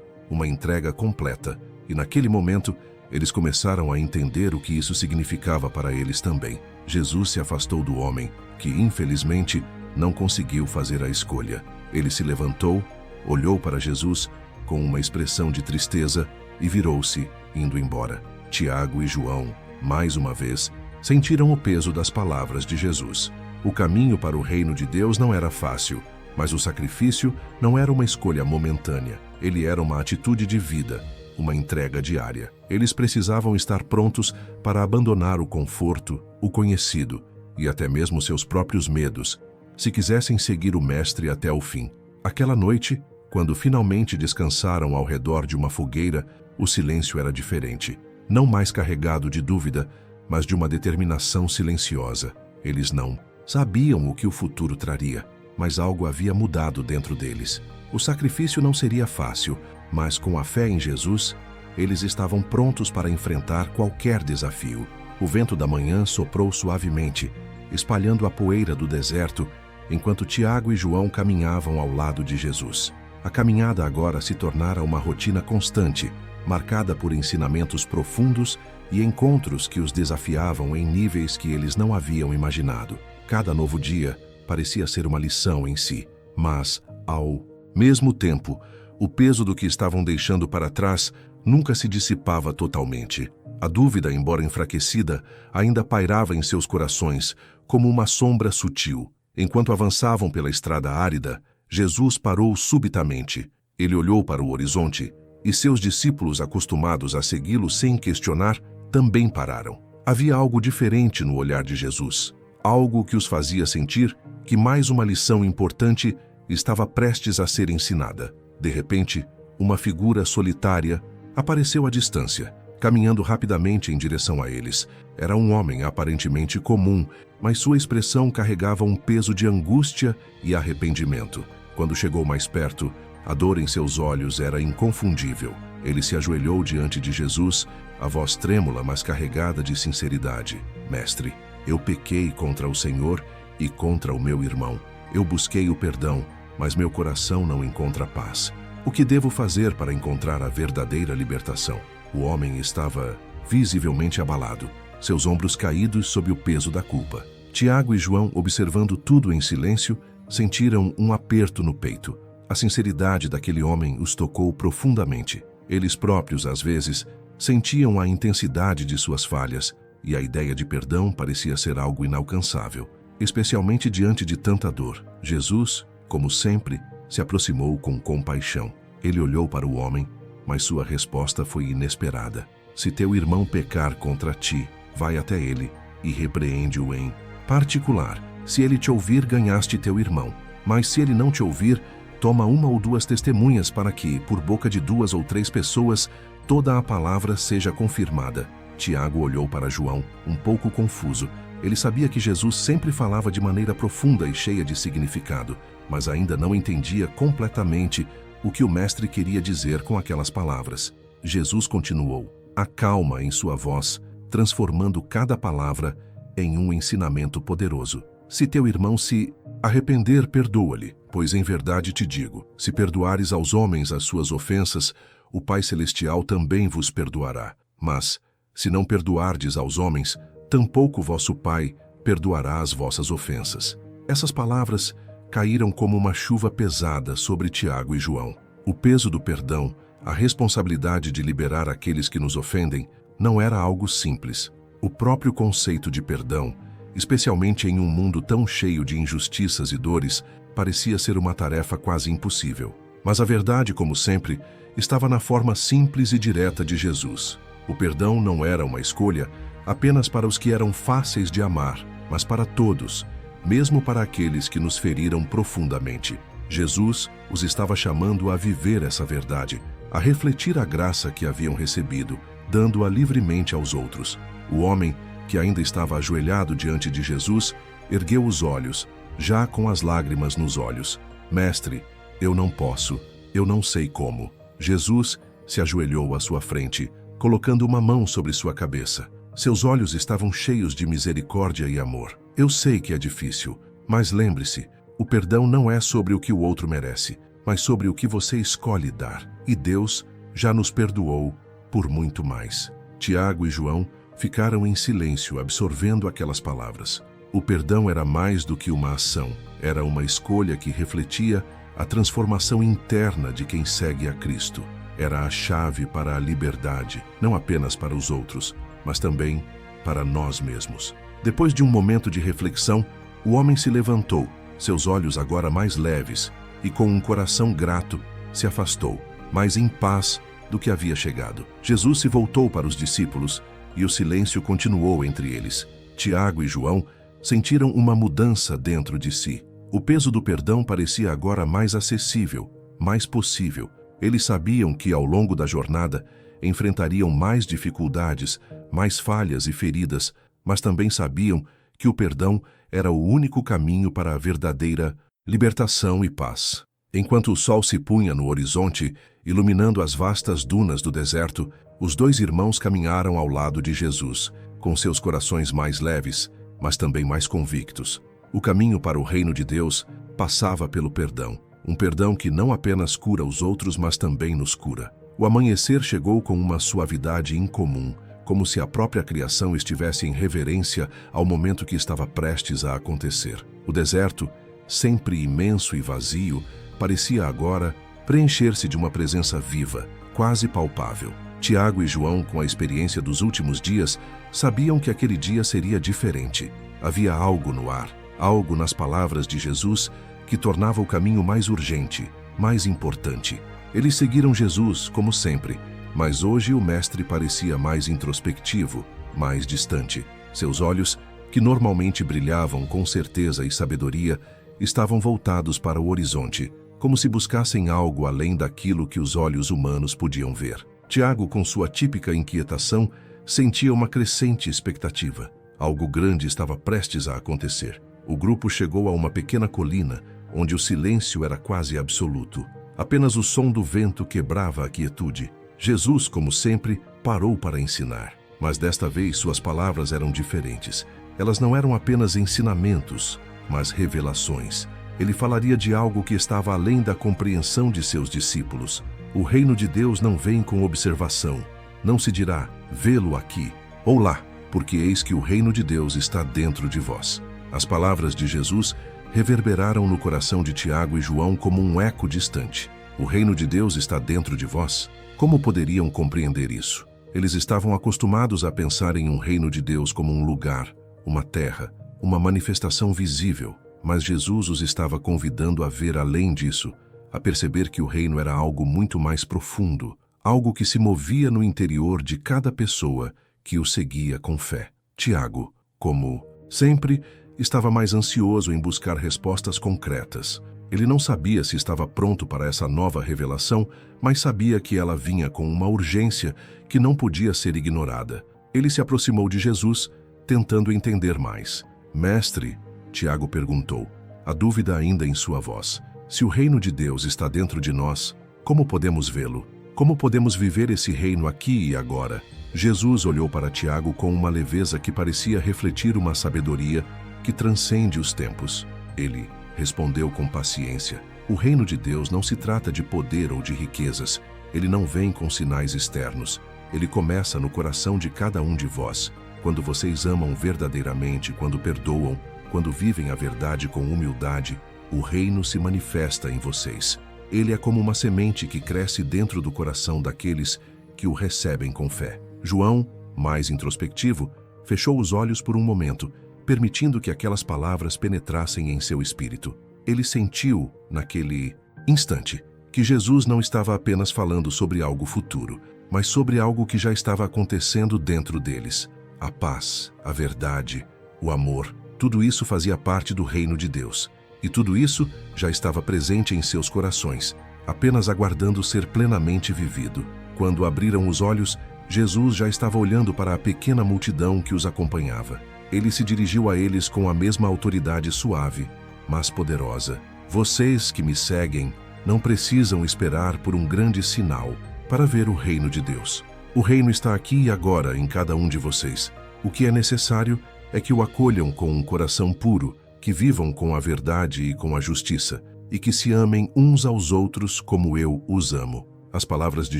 uma entrega completa, e naquele momento eles começaram a entender o que isso significava para eles também. Jesus se afastou do homem, que infelizmente não conseguiu fazer a escolha. Ele se levantou, olhou para Jesus com uma expressão de tristeza e virou-se, indo embora. Tiago e João, mais uma vez, sentiram o peso das palavras de Jesus. O caminho para o reino de Deus não era fácil, mas o sacrifício não era uma escolha momentânea. Ele era uma atitude de vida, uma entrega diária. Eles precisavam estar prontos para abandonar o conforto, o conhecido e até mesmo seus próprios medos, se quisessem seguir o Mestre até o fim. Aquela noite, quando finalmente descansaram ao redor de uma fogueira, o silêncio era diferente, não mais carregado de dúvida, mas de uma determinação silenciosa. Eles não sabiam o que o futuro traria, mas algo havia mudado dentro deles. O sacrifício não seria fácil, mas com a fé em Jesus, eles estavam prontos para enfrentar qualquer desafio. O vento da manhã soprou suavemente, espalhando a poeira do deserto, enquanto Tiago e João caminhavam ao lado de Jesus. A caminhada agora se tornara uma rotina constante, marcada por ensinamentos profundos e encontros que os desafiavam em níveis que eles não haviam imaginado. Cada novo dia parecia ser uma lição em si, mas, ao mesmo tempo, o peso do que estavam deixando para trás nunca se dissipava totalmente. A dúvida, embora enfraquecida, ainda pairava em seus corações, como uma sombra sutil. Enquanto avançavam pela estrada árida, Jesus parou subitamente. Ele olhou para o horizonte, e seus discípulos, acostumados a segui-lo sem questionar, também pararam. Havia algo diferente no olhar de Jesus, algo que os fazia sentir que mais uma lição importante estava prestes a ser ensinada. De repente, uma figura solitária apareceu à distância, caminhando rapidamente em direção a eles. Era um homem aparentemente comum, mas sua expressão carregava um peso de angústia e arrependimento. Quando chegou mais perto, a dor em seus olhos era inconfundível. Ele se ajoelhou diante de Jesus, a voz trêmula, mas carregada de sinceridade. Mestre, eu pequei contra o Senhor e contra o meu irmão. Eu busquei o perdão, mas meu coração não encontra paz. O que devo fazer para encontrar a verdadeira libertação? O homem estava visivelmente abalado, seus ombros caídos sob o peso da culpa. Tiago e João, observando tudo em silêncio, sentiram um aperto no peito. A sinceridade daquele homem os tocou profundamente. Eles próprios, às vezes, sentiam a intensidade de suas falhas, e a ideia de perdão parecia ser algo inalcançável, especialmente diante de tanta dor. Jesus, como sempre, se aproximou com compaixão. Ele olhou para o homem, mas sua resposta foi inesperada. Se teu irmão pecar contra ti, vai até ele e repreende-o em particular. Se ele te ouvir, ganhaste teu irmão. Mas se ele não te ouvir, toma uma ou duas testemunhas para que, por boca de 2 ou 3 pessoas, toda a palavra seja confirmada. Tiago olhou para João, um pouco confuso. Ele sabia que Jesus sempre falava de maneira profunda e cheia de significado, mas ainda não entendia completamente o que o mestre queria dizer com aquelas palavras. Jesus continuou, a calma em sua voz, transformando cada palavra em um ensinamento poderoso. Se teu irmão se arrepender, perdoa-lhe, pois em verdade te digo, se perdoares aos homens as suas ofensas, o Pai Celestial também vos perdoará. Mas, se não perdoardes aos homens, tampouco vosso Pai perdoará as vossas ofensas. Essas palavras caíram como uma chuva pesada sobre Tiago e João. O peso do perdão, a responsabilidade de liberar aqueles que nos ofendem, não era algo simples. O próprio conceito de perdão, especialmente em um mundo tão cheio de injustiças e dores, parecia ser uma tarefa quase impossível. Mas a verdade, como sempre, estava na forma simples e direta de Jesus. O perdão não era uma escolha apenas para os que eram fáceis de amar, mas para todos, mesmo para aqueles que nos feriram profundamente. Jesus os estava chamando a viver essa verdade, a refletir a graça que haviam recebido, dando-a livremente aos outros. O homem, que ainda estava ajoelhado diante de Jesus, ergueu os olhos, já com as lágrimas nos olhos. Mestre, eu não posso, eu não sei como. Jesus se ajoelhou à sua frente, colocando uma mão sobre sua cabeça. Seus olhos estavam cheios de misericórdia e amor. Eu sei que é difícil, mas lembre-se, o perdão não é sobre o que o outro merece, mas sobre o que você escolhe dar. E Deus já nos perdoou por muito mais. Tiago e João ficaram em silêncio, absorvendo aquelas palavras. O perdão era mais do que uma ação, era uma escolha que refletia a transformação interna de quem segue a Cristo. Era a chave para a liberdade, não apenas para os outros, mas também para nós mesmos. Depois de um momento de reflexão, o homem se levantou, seus olhos agora mais leves, e com um coração grato, se afastou, mais em paz do que havia chegado. Jesus se voltou para os discípulos e o silêncio continuou entre eles. Tiago e João sentiram uma mudança dentro de si. O peso do perdão parecia agora mais acessível, mais possível. Eles sabiam que, ao longo da jornada, enfrentariam mais dificuldades, mais falhas e feridas, mas também sabiam que o perdão era o único caminho para a verdadeira libertação e paz. Enquanto o sol se punha no horizonte, iluminando as vastas dunas do deserto, os dois irmãos caminharam ao lado de Jesus, com seus corações mais leves, mas também mais convictos. O caminho para o reino de Deus passava pelo perdão, um perdão que não apenas cura os outros, mas também nos cura. O amanhecer chegou com uma suavidade incomum, como se a própria criação estivesse em reverência ao momento que estava prestes a acontecer. O deserto, sempre imenso e vazio, parecia agora preencher-se de uma presença viva, quase palpável. Tiago e João, com a experiência dos últimos dias, sabiam que aquele dia seria diferente. Havia algo no ar, algo nas palavras de Jesus que tornava o caminho mais urgente, mais importante. Eles seguiram Jesus, como sempre, mas hoje o mestre parecia mais introspectivo, mais distante. Seus olhos, que normalmente brilhavam com certeza e sabedoria, estavam voltados para o horizonte, como se buscassem algo além daquilo que os olhos humanos podiam ver. Tiago, com sua típica inquietação, sentia uma crescente expectativa. Algo grande estava prestes a acontecer. O grupo chegou a uma pequena colina, onde o silêncio era quase absoluto. Apenas o som do vento quebrava a quietude. Jesus, como sempre, parou para ensinar. Mas desta vez suas palavras eram diferentes. Elas não eram apenas ensinamentos, mas revelações. Ele falaria de algo que estava além da compreensão de seus discípulos. O reino de Deus não vem com observação. Não se dirá, vê-lo aqui ou lá, porque eis que o reino de Deus está dentro de vós. As palavras de Jesus reverberaram no coração de Tiago e João como um eco distante. O reino de Deus está dentro de vós? Como poderiam compreender isso? Eles estavam acostumados a pensar em um reino de Deus como um lugar, uma terra, uma manifestação visível, mas Jesus os estava convidando a ver além disso, a perceber que o reino era algo muito mais profundo, algo que se movia no interior de cada pessoa que o seguia com fé. Tiago, como sempre, estava mais ansioso em buscar respostas concretas. Ele não sabia se estava pronto para essa nova revelação, mas sabia que ela vinha com uma urgência que não podia ser ignorada. Ele se aproximou de Jesus, tentando entender mais. Mestre, Tiago perguntou, a dúvida ainda em sua voz. Se o reino de Deus está dentro de nós, como podemos vê-lo? Como podemos viver esse reino aqui e agora? Jesus olhou para Tiago com uma leveza que parecia refletir uma sabedoria que transcende os tempos. Ele respondeu com paciência. O reino de Deus não se trata de poder ou de riquezas. Ele não vem com sinais externos. Ele começa no coração de cada um de vós. Quando vocês amam verdadeiramente, quando perdoam, quando vivem a verdade com humildade, o reino se manifesta em vocês. Ele é como uma semente que cresce dentro do coração daqueles que o recebem com fé. João, mais introspectivo, fechou os olhos por um momento, permitindo que aquelas palavras penetrassem em seu espírito. Ele sentiu, naquele instante, que Jesus não estava apenas falando sobre algo futuro, mas sobre algo que já estava acontecendo dentro deles. A paz, a verdade, o amor, tudo isso fazia parte do reino de Deus. E tudo isso já estava presente em seus corações, apenas aguardando ser plenamente vivido. Quando abriram os olhos, Jesus já estava olhando para a pequena multidão que os acompanhava. Ele se dirigiu a eles com a mesma autoridade suave, mas poderosa. Vocês que me seguem não precisam esperar por um grande sinal para ver o reino de Deus. O reino está aqui e agora em cada um de vocês. O que é necessário é que o acolham com um coração puro, que vivam com a verdade e com a justiça, e que se amem uns aos outros como eu os amo. As palavras de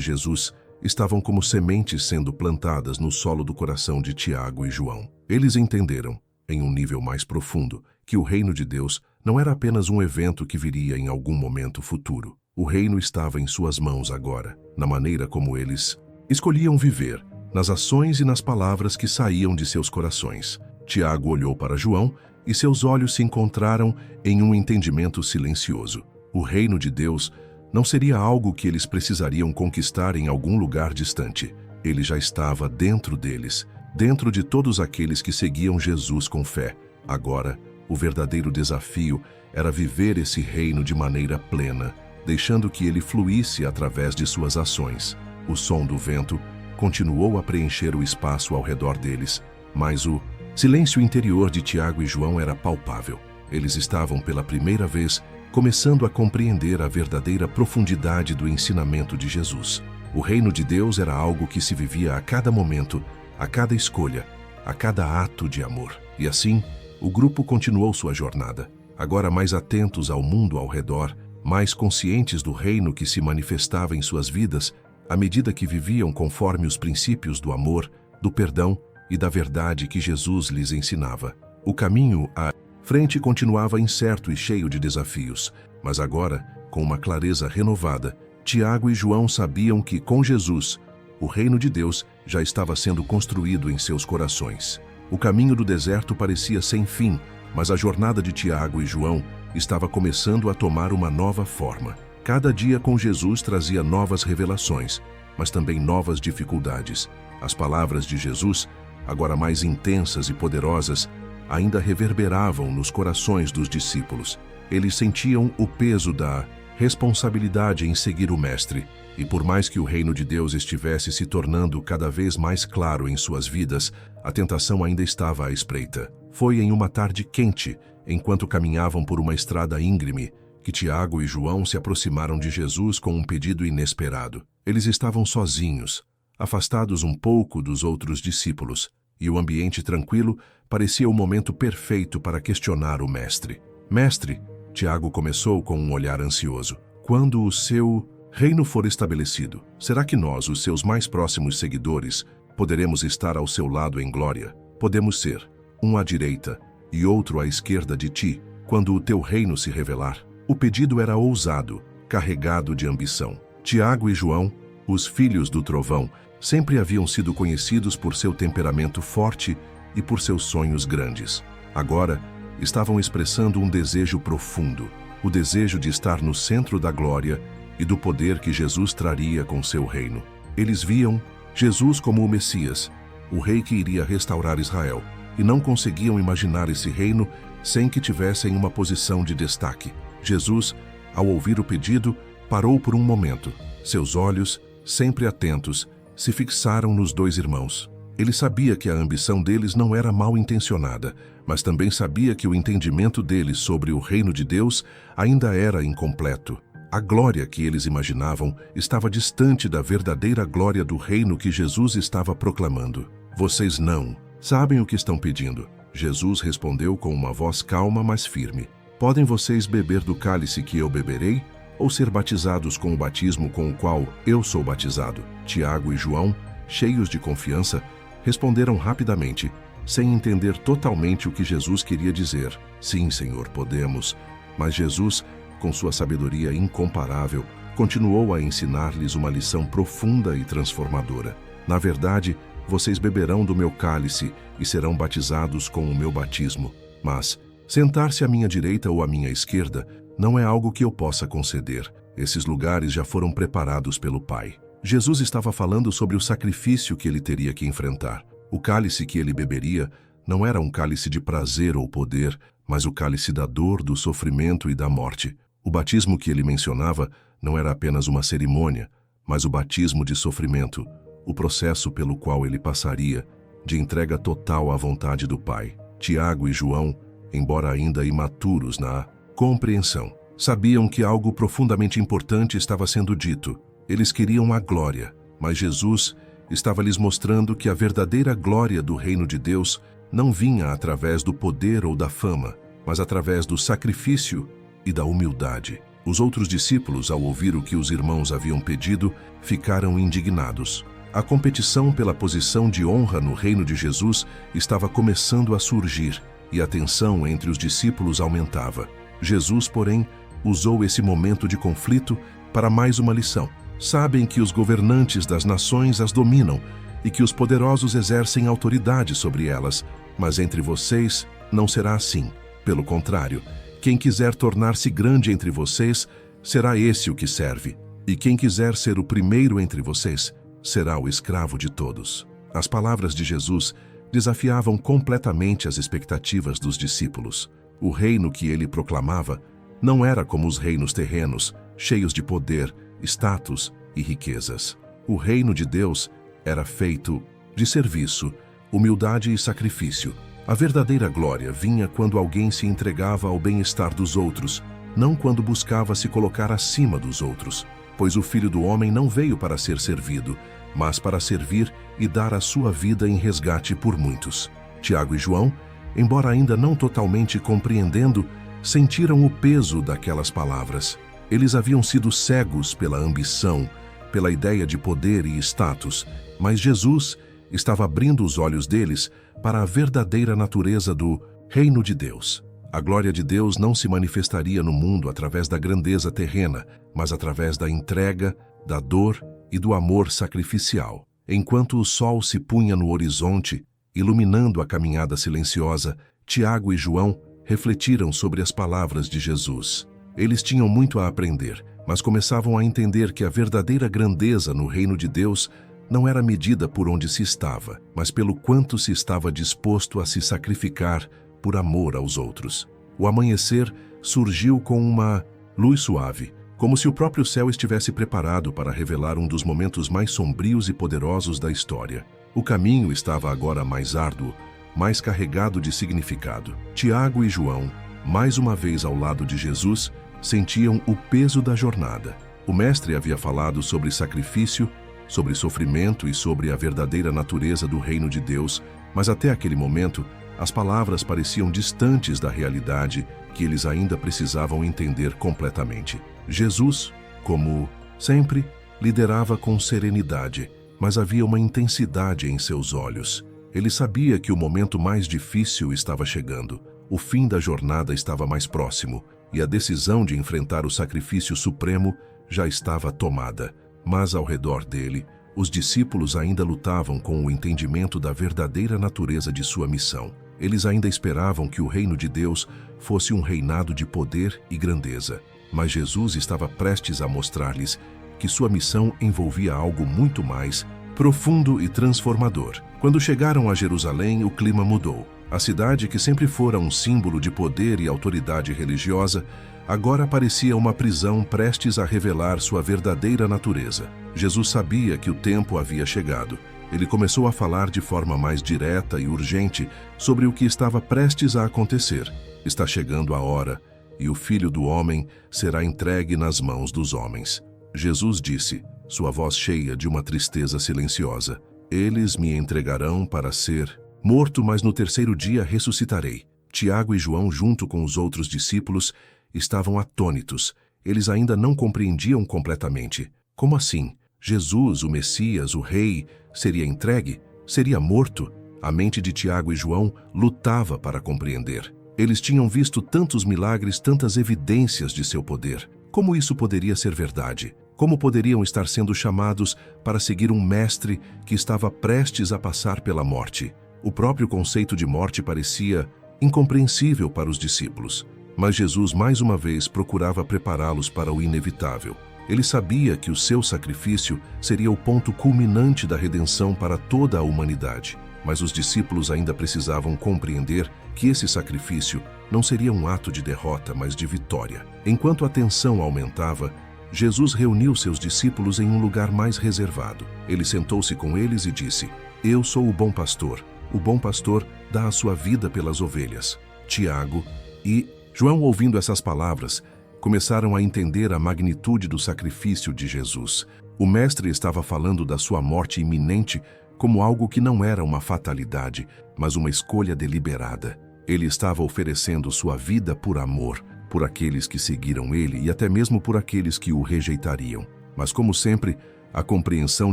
Jesus estavam como sementes sendo plantadas no solo do coração de Tiago e João. Eles entenderam, em um nível mais profundo, que o reino de Deus não era apenas um evento que viria em algum momento futuro. O reino estava em suas mãos agora, na maneira como eles escolhiam viver, nas ações e nas palavras que saíam de seus corações. Tiago olhou para João e seus olhos se encontraram em um entendimento silencioso. O reino de Deus não seria algo que eles precisariam conquistar em algum lugar distante. Ele já estava dentro deles, dentro de todos aqueles que seguiam Jesus com fé. Agora, o verdadeiro desafio era viver esse reino de maneira plena, deixando que ele fluísse através de suas ações. O som do vento continuou a preencher o espaço ao redor deles, mas o silêncio interior de Tiago e João era palpável. Eles estavam pela primeira vez começando a compreender a verdadeira profundidade do ensinamento de Jesus. O reino de Deus era algo que se vivia a cada momento, a cada escolha, a cada ato de amor. E assim, o grupo continuou sua jornada, agora mais atentos ao mundo ao redor, mais conscientes do reino que se manifestava em suas vidas à medida que viviam conforme os princípios do amor, do perdão e da verdade que Jesus lhes ensinava. O caminho à frente continuava incerto e cheio de desafios, mas agora, com uma clareza renovada, Tiago e João sabiam que, com Jesus, o reino de Deus já estava sendo construído em seus corações. O caminho do deserto parecia sem fim, mas a jornada de Tiago e João estava começando a tomar uma nova forma. Cada dia com Jesus trazia novas revelações, mas também novas dificuldades. As palavras de Jesus, agora mais intensas e poderosas, ainda reverberavam nos corações dos discípulos. Eles sentiam o peso da responsabilidade em seguir o Mestre, e por mais que o reino de Deus estivesse se tornando cada vez mais claro em suas vidas, a tentação ainda estava à espreita. Foi em uma tarde quente, enquanto caminhavam por uma estrada íngreme, que Tiago e João se aproximaram de Jesus com um pedido inesperado. Eles estavam sozinhos, afastados um pouco dos outros discípulos, e o ambiente tranquilo parecia o momento perfeito para questionar o Mestre. Mestre, Tiago começou com um olhar ansioso. Quando o seu reino for estabelecido, será que nós, os seus mais próximos seguidores, poderemos estar ao seu lado em glória? Podemos ser um à direita e outro à esquerda de ti, quando o teu reino se revelar? O pedido era ousado, carregado de ambição. Tiago e João, os filhos do trovão, sempre haviam sido conhecidos por seu temperamento forte e por seus sonhos grandes. Agora, estavam expressando um desejo profundo, o desejo de estar no centro da glória e do poder que Jesus traria com seu reino. Eles viam Jesus como o Messias, o rei que iria restaurar Israel, e não conseguiam imaginar esse reino sem que tivessem uma posição de destaque. Jesus, ao ouvir o pedido, parou por um momento. Seus olhos, sempre atentos, se fixaram nos dois irmãos. Ele sabia que a ambição deles não era mal intencionada, mas também sabia que o entendimento deles sobre o reino de Deus ainda era incompleto. A glória que eles imaginavam estava distante da verdadeira glória do reino que Jesus estava proclamando. Vocês não sabem o que estão pedindo. Jesus respondeu com uma voz calma, mas firme. Podem vocês beber do cálice que eu beberei, ou ser batizados com o batismo com o qual eu sou batizado? Tiago e João, cheios de confiança, responderam rapidamente, sem entender totalmente o que Jesus queria dizer. Sim, Senhor, podemos. Mas Jesus, com sua sabedoria incomparável, continuou a ensinar-lhes uma lição profunda e transformadora. Na verdade, vocês beberão do meu cálice e serão batizados com o meu batismo. Mas sentar-se à minha direita ou à minha esquerda não é algo que eu possa conceder. Esses lugares já foram preparados pelo Pai. Jesus estava falando sobre o sacrifício que ele teria que enfrentar. O cálice que ele beberia não era um cálice de prazer ou poder, mas o cálice da dor, do sofrimento e da morte. O batismo que ele mencionava não era apenas uma cerimônia, mas o batismo de sofrimento, o processo pelo qual ele passaria, de entrega total à vontade do Pai. Tiago e João, embora ainda imaturos na compreensão, sabiam que algo profundamente importante estava sendo dito. Eles queriam a glória, mas Jesus estava lhes mostrando que a verdadeira glória do reino de Deus não vinha através do poder ou da fama, mas através do sacrifício e da humildade. Os outros discípulos, ao ouvir o que os irmãos haviam pedido, ficaram indignados. A competição pela posição de honra no reino de Jesus estava começando a surgir e a tensão entre os discípulos aumentava. Jesus, porém, usou esse momento de conflito para mais uma lição. Sabem que os governantes das nações as dominam e que os poderosos exercem autoridade sobre elas, mas entre vocês não será assim. Pelo contrário, quem quiser tornar-se grande entre vocês, será esse o que serve. E quem quiser ser o primeiro entre vocês, será o escravo de todos. As palavras de Jesus desafiavam completamente as expectativas dos discípulos. O reino que ele proclamava não era como os reinos terrenos, cheios de poder, status e riquezas. O reino de Deus era feito de serviço, humildade e sacrifício. A verdadeira glória vinha quando alguém se entregava ao bem-estar dos outros, não quando buscava se colocar acima dos outros. Pois o Filho do Homem não veio para ser servido, mas para servir e dar a sua vida em resgate por muitos. Tiago e João, embora ainda não totalmente compreendendo, sentiram o peso daquelas palavras. Eles haviam sido cegos pela ambição, pela ideia de poder e status, mas Jesus estava abrindo os olhos deles para a verdadeira natureza do reino de Deus. A glória de Deus não se manifestaria no mundo através da grandeza terrena, mas através da entrega, da dor e do amor sacrificial. Enquanto o sol se punha no horizonte, iluminando a caminhada silenciosa, Tiago e João refletiram sobre as palavras de Jesus. Eles tinham muito a aprender, mas começavam a entender que a verdadeira grandeza no reino de Deus não era medida por onde se estava, mas pelo quanto se estava disposto a se sacrificar por amor aos outros. O amanhecer surgiu com uma luz suave, como se o próprio céu estivesse preparado para revelar um dos momentos mais sombrios e poderosos da história. O caminho estava agora mais árduo, mais carregado de significado. Tiago e João, mais uma vez ao lado de Jesus, sentiam o peso da jornada. O Mestre havia falado sobre sacrifício, sobre sofrimento e sobre a verdadeira natureza do reino de Deus, mas até aquele momento, as palavras pareciam distantes da realidade que eles ainda precisavam entender completamente. Jesus, como sempre, liderava com serenidade, mas havia uma intensidade em seus olhos. Ele sabia que o momento mais difícil estava chegando. O fim da jornada estava mais próximo, e a decisão de enfrentar o sacrifício supremo já estava tomada. Mas ao redor dele, os discípulos ainda lutavam com o entendimento da verdadeira natureza de sua missão. Eles ainda esperavam que o reino de Deus fosse um reinado de poder e grandeza. Mas Jesus estava prestes a mostrar-lhes que sua missão envolvia algo muito mais profundo e transformador. Quando chegaram a Jerusalém, o clima mudou. A cidade, que sempre fora um símbolo de poder e autoridade religiosa, agora parecia uma prisão prestes a revelar sua verdadeira natureza. Jesus sabia que o tempo havia chegado. Ele começou a falar de forma mais direta e urgente sobre o que estava prestes a acontecer. Está chegando a hora, e o Filho do Homem será entregue nas mãos dos homens. Jesus disse, sua voz cheia de uma tristeza silenciosa: eles me entregarão para ser morto, mas no terceiro dia ressuscitarei. Tiago e João, junto com os outros discípulos, estavam atônitos. Eles ainda não compreendiam completamente. Como assim? Jesus, o Messias, o Rei, seria entregue? Seria morto? A mente de Tiago e João lutava para compreender. Eles tinham visto tantos milagres, tantas evidências de seu poder. Como isso poderia ser verdade? Como poderiam estar sendo chamados para seguir um mestre que estava prestes a passar pela morte? O próprio conceito de morte parecia incompreensível para os discípulos. Mas Jesus mais uma vez procurava prepará-los para o inevitável. Ele sabia que o seu sacrifício seria o ponto culminante da redenção para toda a humanidade. Mas os discípulos ainda precisavam compreender que esse sacrifício não seria um ato de derrota, mas de vitória. Enquanto a tensão aumentava, Jesus reuniu seus discípulos em um lugar mais reservado. Ele sentou-se com eles e disse: eu sou o bom pastor. O bom pastor dá a sua vida pelas ovelhas. Tiago e João, ouvindo essas palavras, começaram a entender a magnitude do sacrifício de Jesus. O Mestre estava falando da sua morte iminente como algo que não era uma fatalidade, mas uma escolha deliberada. Ele estava oferecendo sua vida por amor, por aqueles que seguiram ele e até mesmo por aqueles que o rejeitariam. Mas, como sempre, a compreensão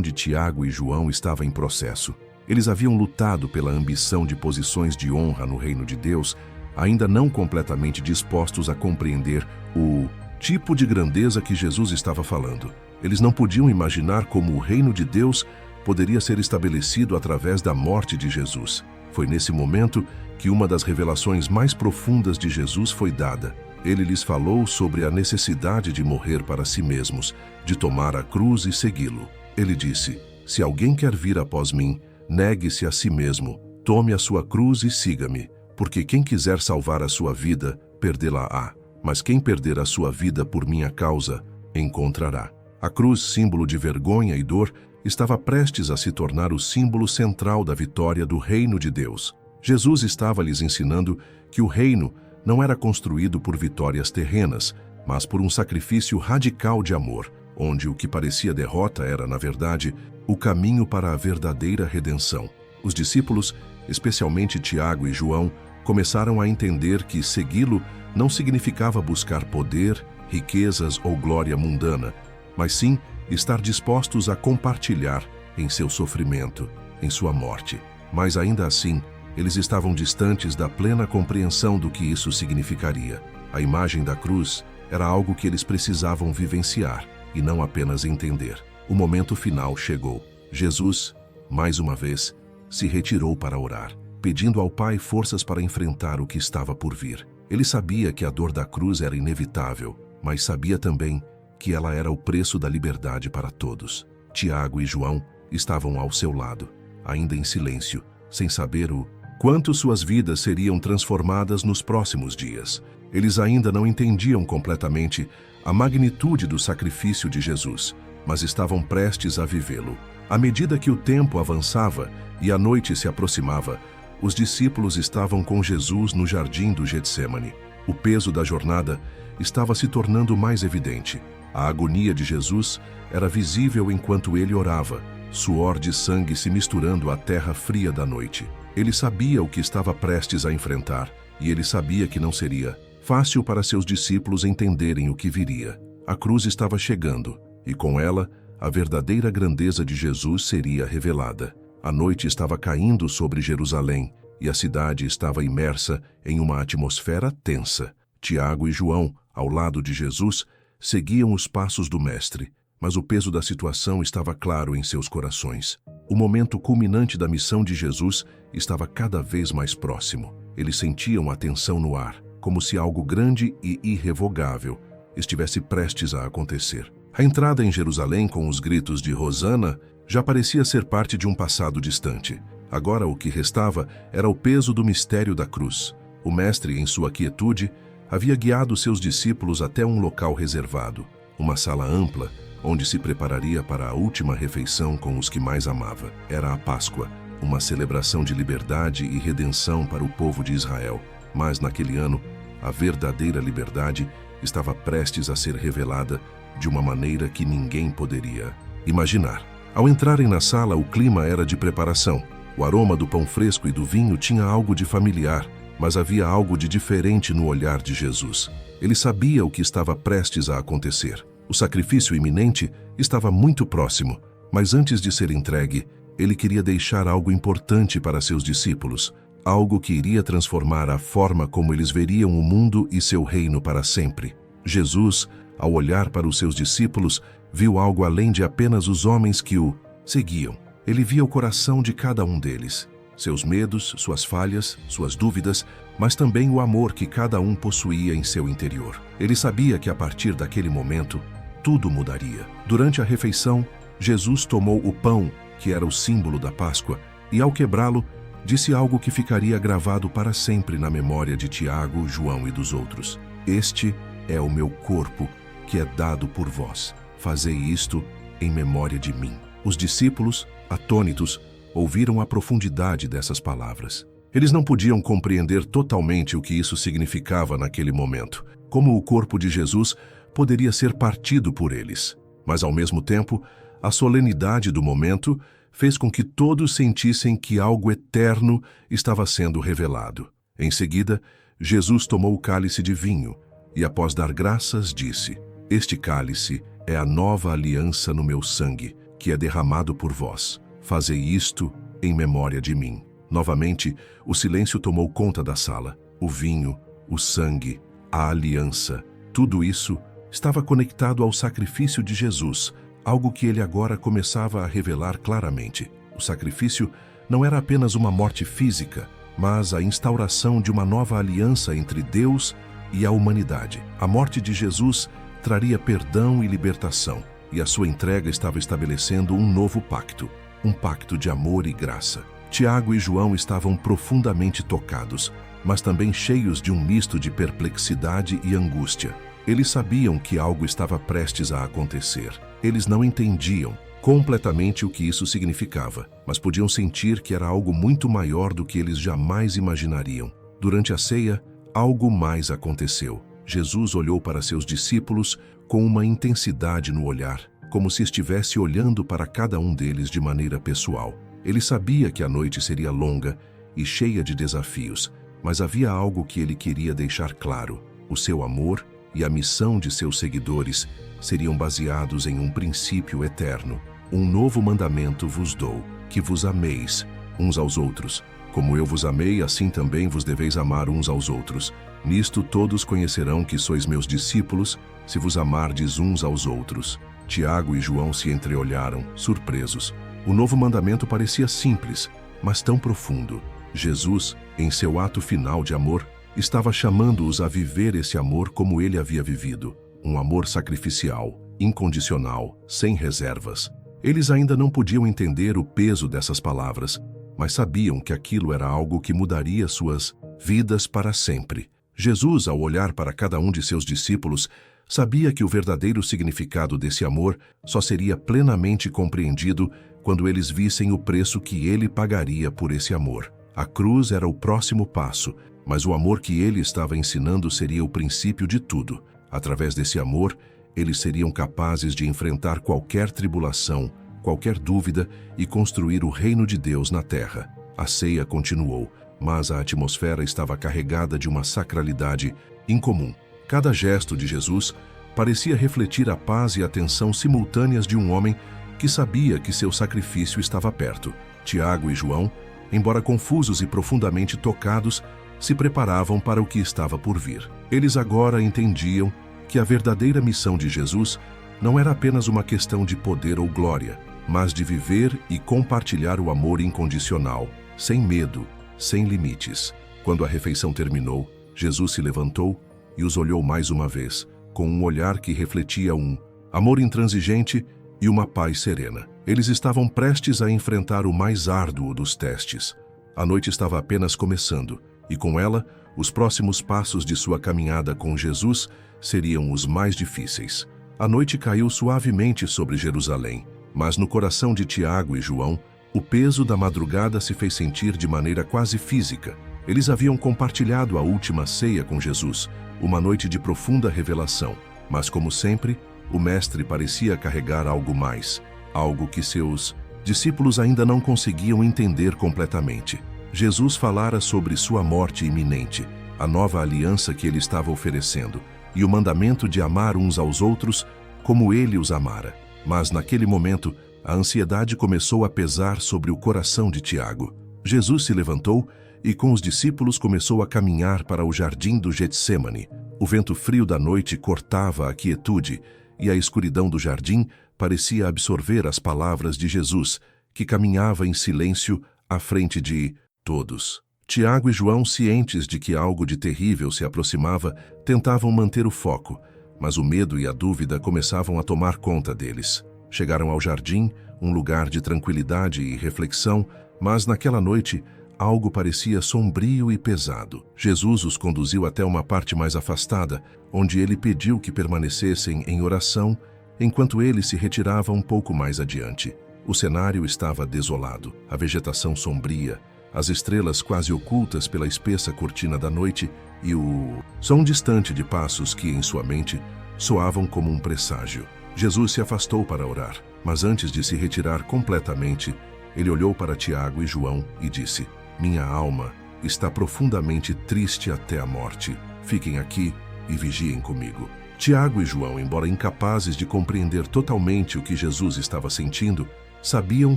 de Tiago e João estava em processo. Eles haviam lutado pela ambição de posições de honra no reino de Deus, ainda não completamente dispostos a compreender o tipo de grandeza que Jesus estava falando. Eles não podiam imaginar como o reino de Deus poderia ser estabelecido através da morte de Jesus. Foi nesse momento que uma das revelações mais profundas de Jesus foi dada. Ele lhes falou sobre a necessidade de morrer para si mesmos, de tomar a cruz e segui-lo. Ele disse: "Se alguém quer vir após mim, negue-se a si mesmo, tome a sua cruz e siga-me, porque quem quiser salvar a sua vida, perdê-la-á, mas quem perder a sua vida por minha causa, encontrará." A cruz, símbolo de vergonha e dor, estava prestes a se tornar o símbolo central da vitória do reino de Deus. Jesus estava lhes ensinando que o reino não era construído por vitórias terrenas, mas por um sacrifício radical de amor, onde o que parecia derrota era, na verdade, o caminho para a verdadeira redenção. Os discípulos, especialmente Tiago e João, começaram a entender que segui-lo não significava buscar poder, riquezas ou glória mundana, mas sim estar dispostos a compartilhar em seu sofrimento, em sua morte. Mas ainda assim, eles estavam distantes da plena compreensão do que isso significaria. A imagem da cruz era algo que eles precisavam vivenciar e não apenas entender. O momento final chegou. Jesus, mais uma vez, se retirou para orar, pedindo ao Pai forças para enfrentar o que estava por vir. Ele sabia que a dor da cruz era inevitável, mas sabia também que ela era o preço da liberdade para todos. Tiago e João estavam ao seu lado, ainda em silêncio, sem saber o quanto suas vidas seriam transformadas nos próximos dias. Eles ainda não entendiam completamente a magnitude do sacrifício de Jesus, mas estavam prestes a vivê-lo. À medida que o tempo avançava e a noite se aproximava, os discípulos estavam com Jesus no jardim do Getsêmani. O peso da jornada estava se tornando mais evidente. A agonia de Jesus era visível enquanto ele orava, suor de sangue se misturando à terra fria da noite. Ele sabia o que estava prestes a enfrentar, e ele sabia que não seria fácil para seus discípulos entenderem o que viria. A cruz estava chegando, e com ela, a verdadeira grandeza de Jesus seria revelada. A noite estava caindo sobre Jerusalém, e a cidade estava imersa em uma atmosfera tensa. Tiago e João, ao lado de Jesus, seguiam os passos do Mestre, mas o peso da situação estava claro em seus corações. O momento culminante da missão de Jesus estava cada vez mais próximo. Eles sentiam a tensão no ar, como se algo grande e irrevogável estivesse prestes a acontecer. A entrada em Jerusalém com os gritos de Hosana já parecia ser parte de um passado distante. Agora o que restava era o peso do mistério da cruz. O Mestre, em sua quietude, havia guiado seus discípulos até um local reservado, uma sala ampla, onde se prepararia para a última refeição com os que mais amava. Era a Páscoa, uma celebração de liberdade e redenção para o povo de Israel. Mas naquele ano, a verdadeira liberdade estava prestes a ser revelada de uma maneira que ninguém poderia imaginar. Ao entrarem na sala, o clima era de preparação. O aroma do pão fresco e do vinho tinha algo de familiar, mas havia algo de diferente no olhar de Jesus. Ele sabia o que estava prestes a acontecer. O sacrifício iminente estava muito próximo, mas antes de ser entregue, ele queria deixar algo importante para seus discípulos, algo que iria transformar a forma como eles veriam o mundo e seu reino para sempre. Jesus, ao olhar para os seus discípulos, viu algo além de apenas os homens que o seguiam. Ele via o coração de cada um deles, seus medos, suas falhas, suas dúvidas, mas também o amor que cada um possuía em seu interior. Ele sabia que a partir daquele momento, tudo mudaria. Durante a refeição, Jesus tomou o pão, que era o símbolo da Páscoa, e ao quebrá-lo, disse algo que ficaria gravado para sempre na memória de Tiago, João e dos outros. "Este é o meu corpo, que é dado por vós. Fazei isto em memória de mim." Os discípulos, atônitos, ouviram a profundidade dessas palavras. Eles não podiam compreender totalmente o que isso significava naquele momento, como o corpo de Jesus poderia ser partido por eles. Mas, ao mesmo tempo, a solenidade do momento fez com que todos sentissem que algo eterno estava sendo revelado. Em seguida, Jesus tomou o cálice de vinho e, após dar graças, disse: "Este cálice é a nova aliança no meu sangue, que é derramado por vós. Fazei isto em memória de mim." Novamente, o silêncio tomou conta da sala. O vinho, o sangue, a aliança, tudo isso estava conectado ao sacrifício de Jesus, algo que ele agora começava a revelar claramente. O sacrifício não era apenas uma morte física, mas a instauração de uma nova aliança entre Deus e a humanidade. A morte de Jesus traria perdão e libertação, e a sua entrega estava estabelecendo um novo pacto, um pacto de amor e graça. Tiago e João estavam profundamente tocados, mas também cheios de um misto de perplexidade e angústia. Eles sabiam que algo estava prestes a acontecer. Eles não entendiam completamente o que isso significava, mas podiam sentir que era algo muito maior do que eles jamais imaginariam. Durante a ceia, algo mais aconteceu. Jesus olhou para seus discípulos com uma intensidade no olhar, como se estivesse olhando para cada um deles de maneira pessoal. Ele sabia que a noite seria longa e cheia de desafios, mas havia algo que ele queria deixar claro: o seu amor e a missão de seus seguidores seriam baseados em um princípio eterno. "Um novo mandamento vos dou, que vos ameis uns aos outros. Como eu vos amei, assim também vos deveis amar uns aos outros. Nisto todos conhecerão que sois meus discípulos, se vos amardes uns aos outros." Tiago e João se entreolharam, surpresos. O novo mandamento parecia simples, mas tão profundo. Jesus, em seu ato final de amor, estava chamando-os a viver esse amor como ele havia vivido. Um amor sacrificial, incondicional, sem reservas. Eles ainda não podiam entender o peso dessas palavras, mas sabiam que aquilo era algo que mudaria suas vidas para sempre. Jesus, ao olhar para cada um de seus discípulos, sabia que o verdadeiro significado desse amor só seria plenamente compreendido quando eles vissem o preço que ele pagaria por esse amor. A cruz era o próximo passo, mas o amor que ele estava ensinando seria o princípio de tudo. Através desse amor, eles seriam capazes de enfrentar qualquer tribulação, qualquer dúvida e construir o reino de Deus na terra. A ceia continuou, mas a atmosfera estava carregada de uma sacralidade incomum. Cada gesto de Jesus parecia refletir a paz e a atenção simultâneas de um homem que sabia que seu sacrifício estava perto. Tiago e João, embora confusos e profundamente tocados, se preparavam para o que estava por vir. Eles agora entendiam que a verdadeira missão de Jesus não era apenas uma questão de poder ou glória, mas de viver e compartilhar o amor incondicional, sem medo, sem limites. Quando a refeição terminou, Jesus se levantou e os olhou mais uma vez, com um olhar que refletia um amor intransigente e uma paz serena. Eles estavam prestes a enfrentar o mais árduo dos testes. A noite estava apenas começando, e com ela, os próximos passos de sua caminhada com Jesus seriam os mais difíceis. A noite caiu suavemente sobre Jerusalém, mas no coração de Tiago e João, o peso da madrugada se fez sentir de maneira quase física. Eles haviam compartilhado a última ceia com Jesus, uma noite de profunda revelação, mas como sempre, o Mestre parecia carregar algo mais, algo que seus discípulos ainda não conseguiam entender completamente. Jesus falara sobre sua morte iminente, a nova aliança que ele estava oferecendo, e o mandamento de amar uns aos outros como ele os amara. Mas naquele momento, a ansiedade começou a pesar sobre o coração de Tiago. Jesus se levantou e com os discípulos começou a caminhar para o jardim do Getsêmani. O vento frio da noite cortava a quietude e a escuridão do jardim parecia absorver as palavras de Jesus, que caminhava em silêncio à frente de todos. Tiago e João, cientes de que algo de terrível se aproximava, tentavam manter o foco, mas o medo e a dúvida começavam a tomar conta deles. Chegaram ao jardim, um lugar de tranquilidade e reflexão, mas naquela noite algo parecia sombrio e pesado. Jesus os conduziu até uma parte mais afastada, onde ele pediu que permanecessem em oração, enquanto ele se retirava um pouco mais adiante. O cenário estava desolado, a vegetação sombria, as estrelas quase ocultas pela espessa cortina da noite e o som distante de passos que, em sua mente, soavam como um presságio. Jesus se afastou para orar, mas antes de se retirar completamente, Ele olhou para Tiago e João e disse: Minha alma está profundamente triste até a morte. Fiquem aqui e vigiem comigo. Tiago e João, embora incapazes de compreender totalmente o que Jesus estava sentindo, sabiam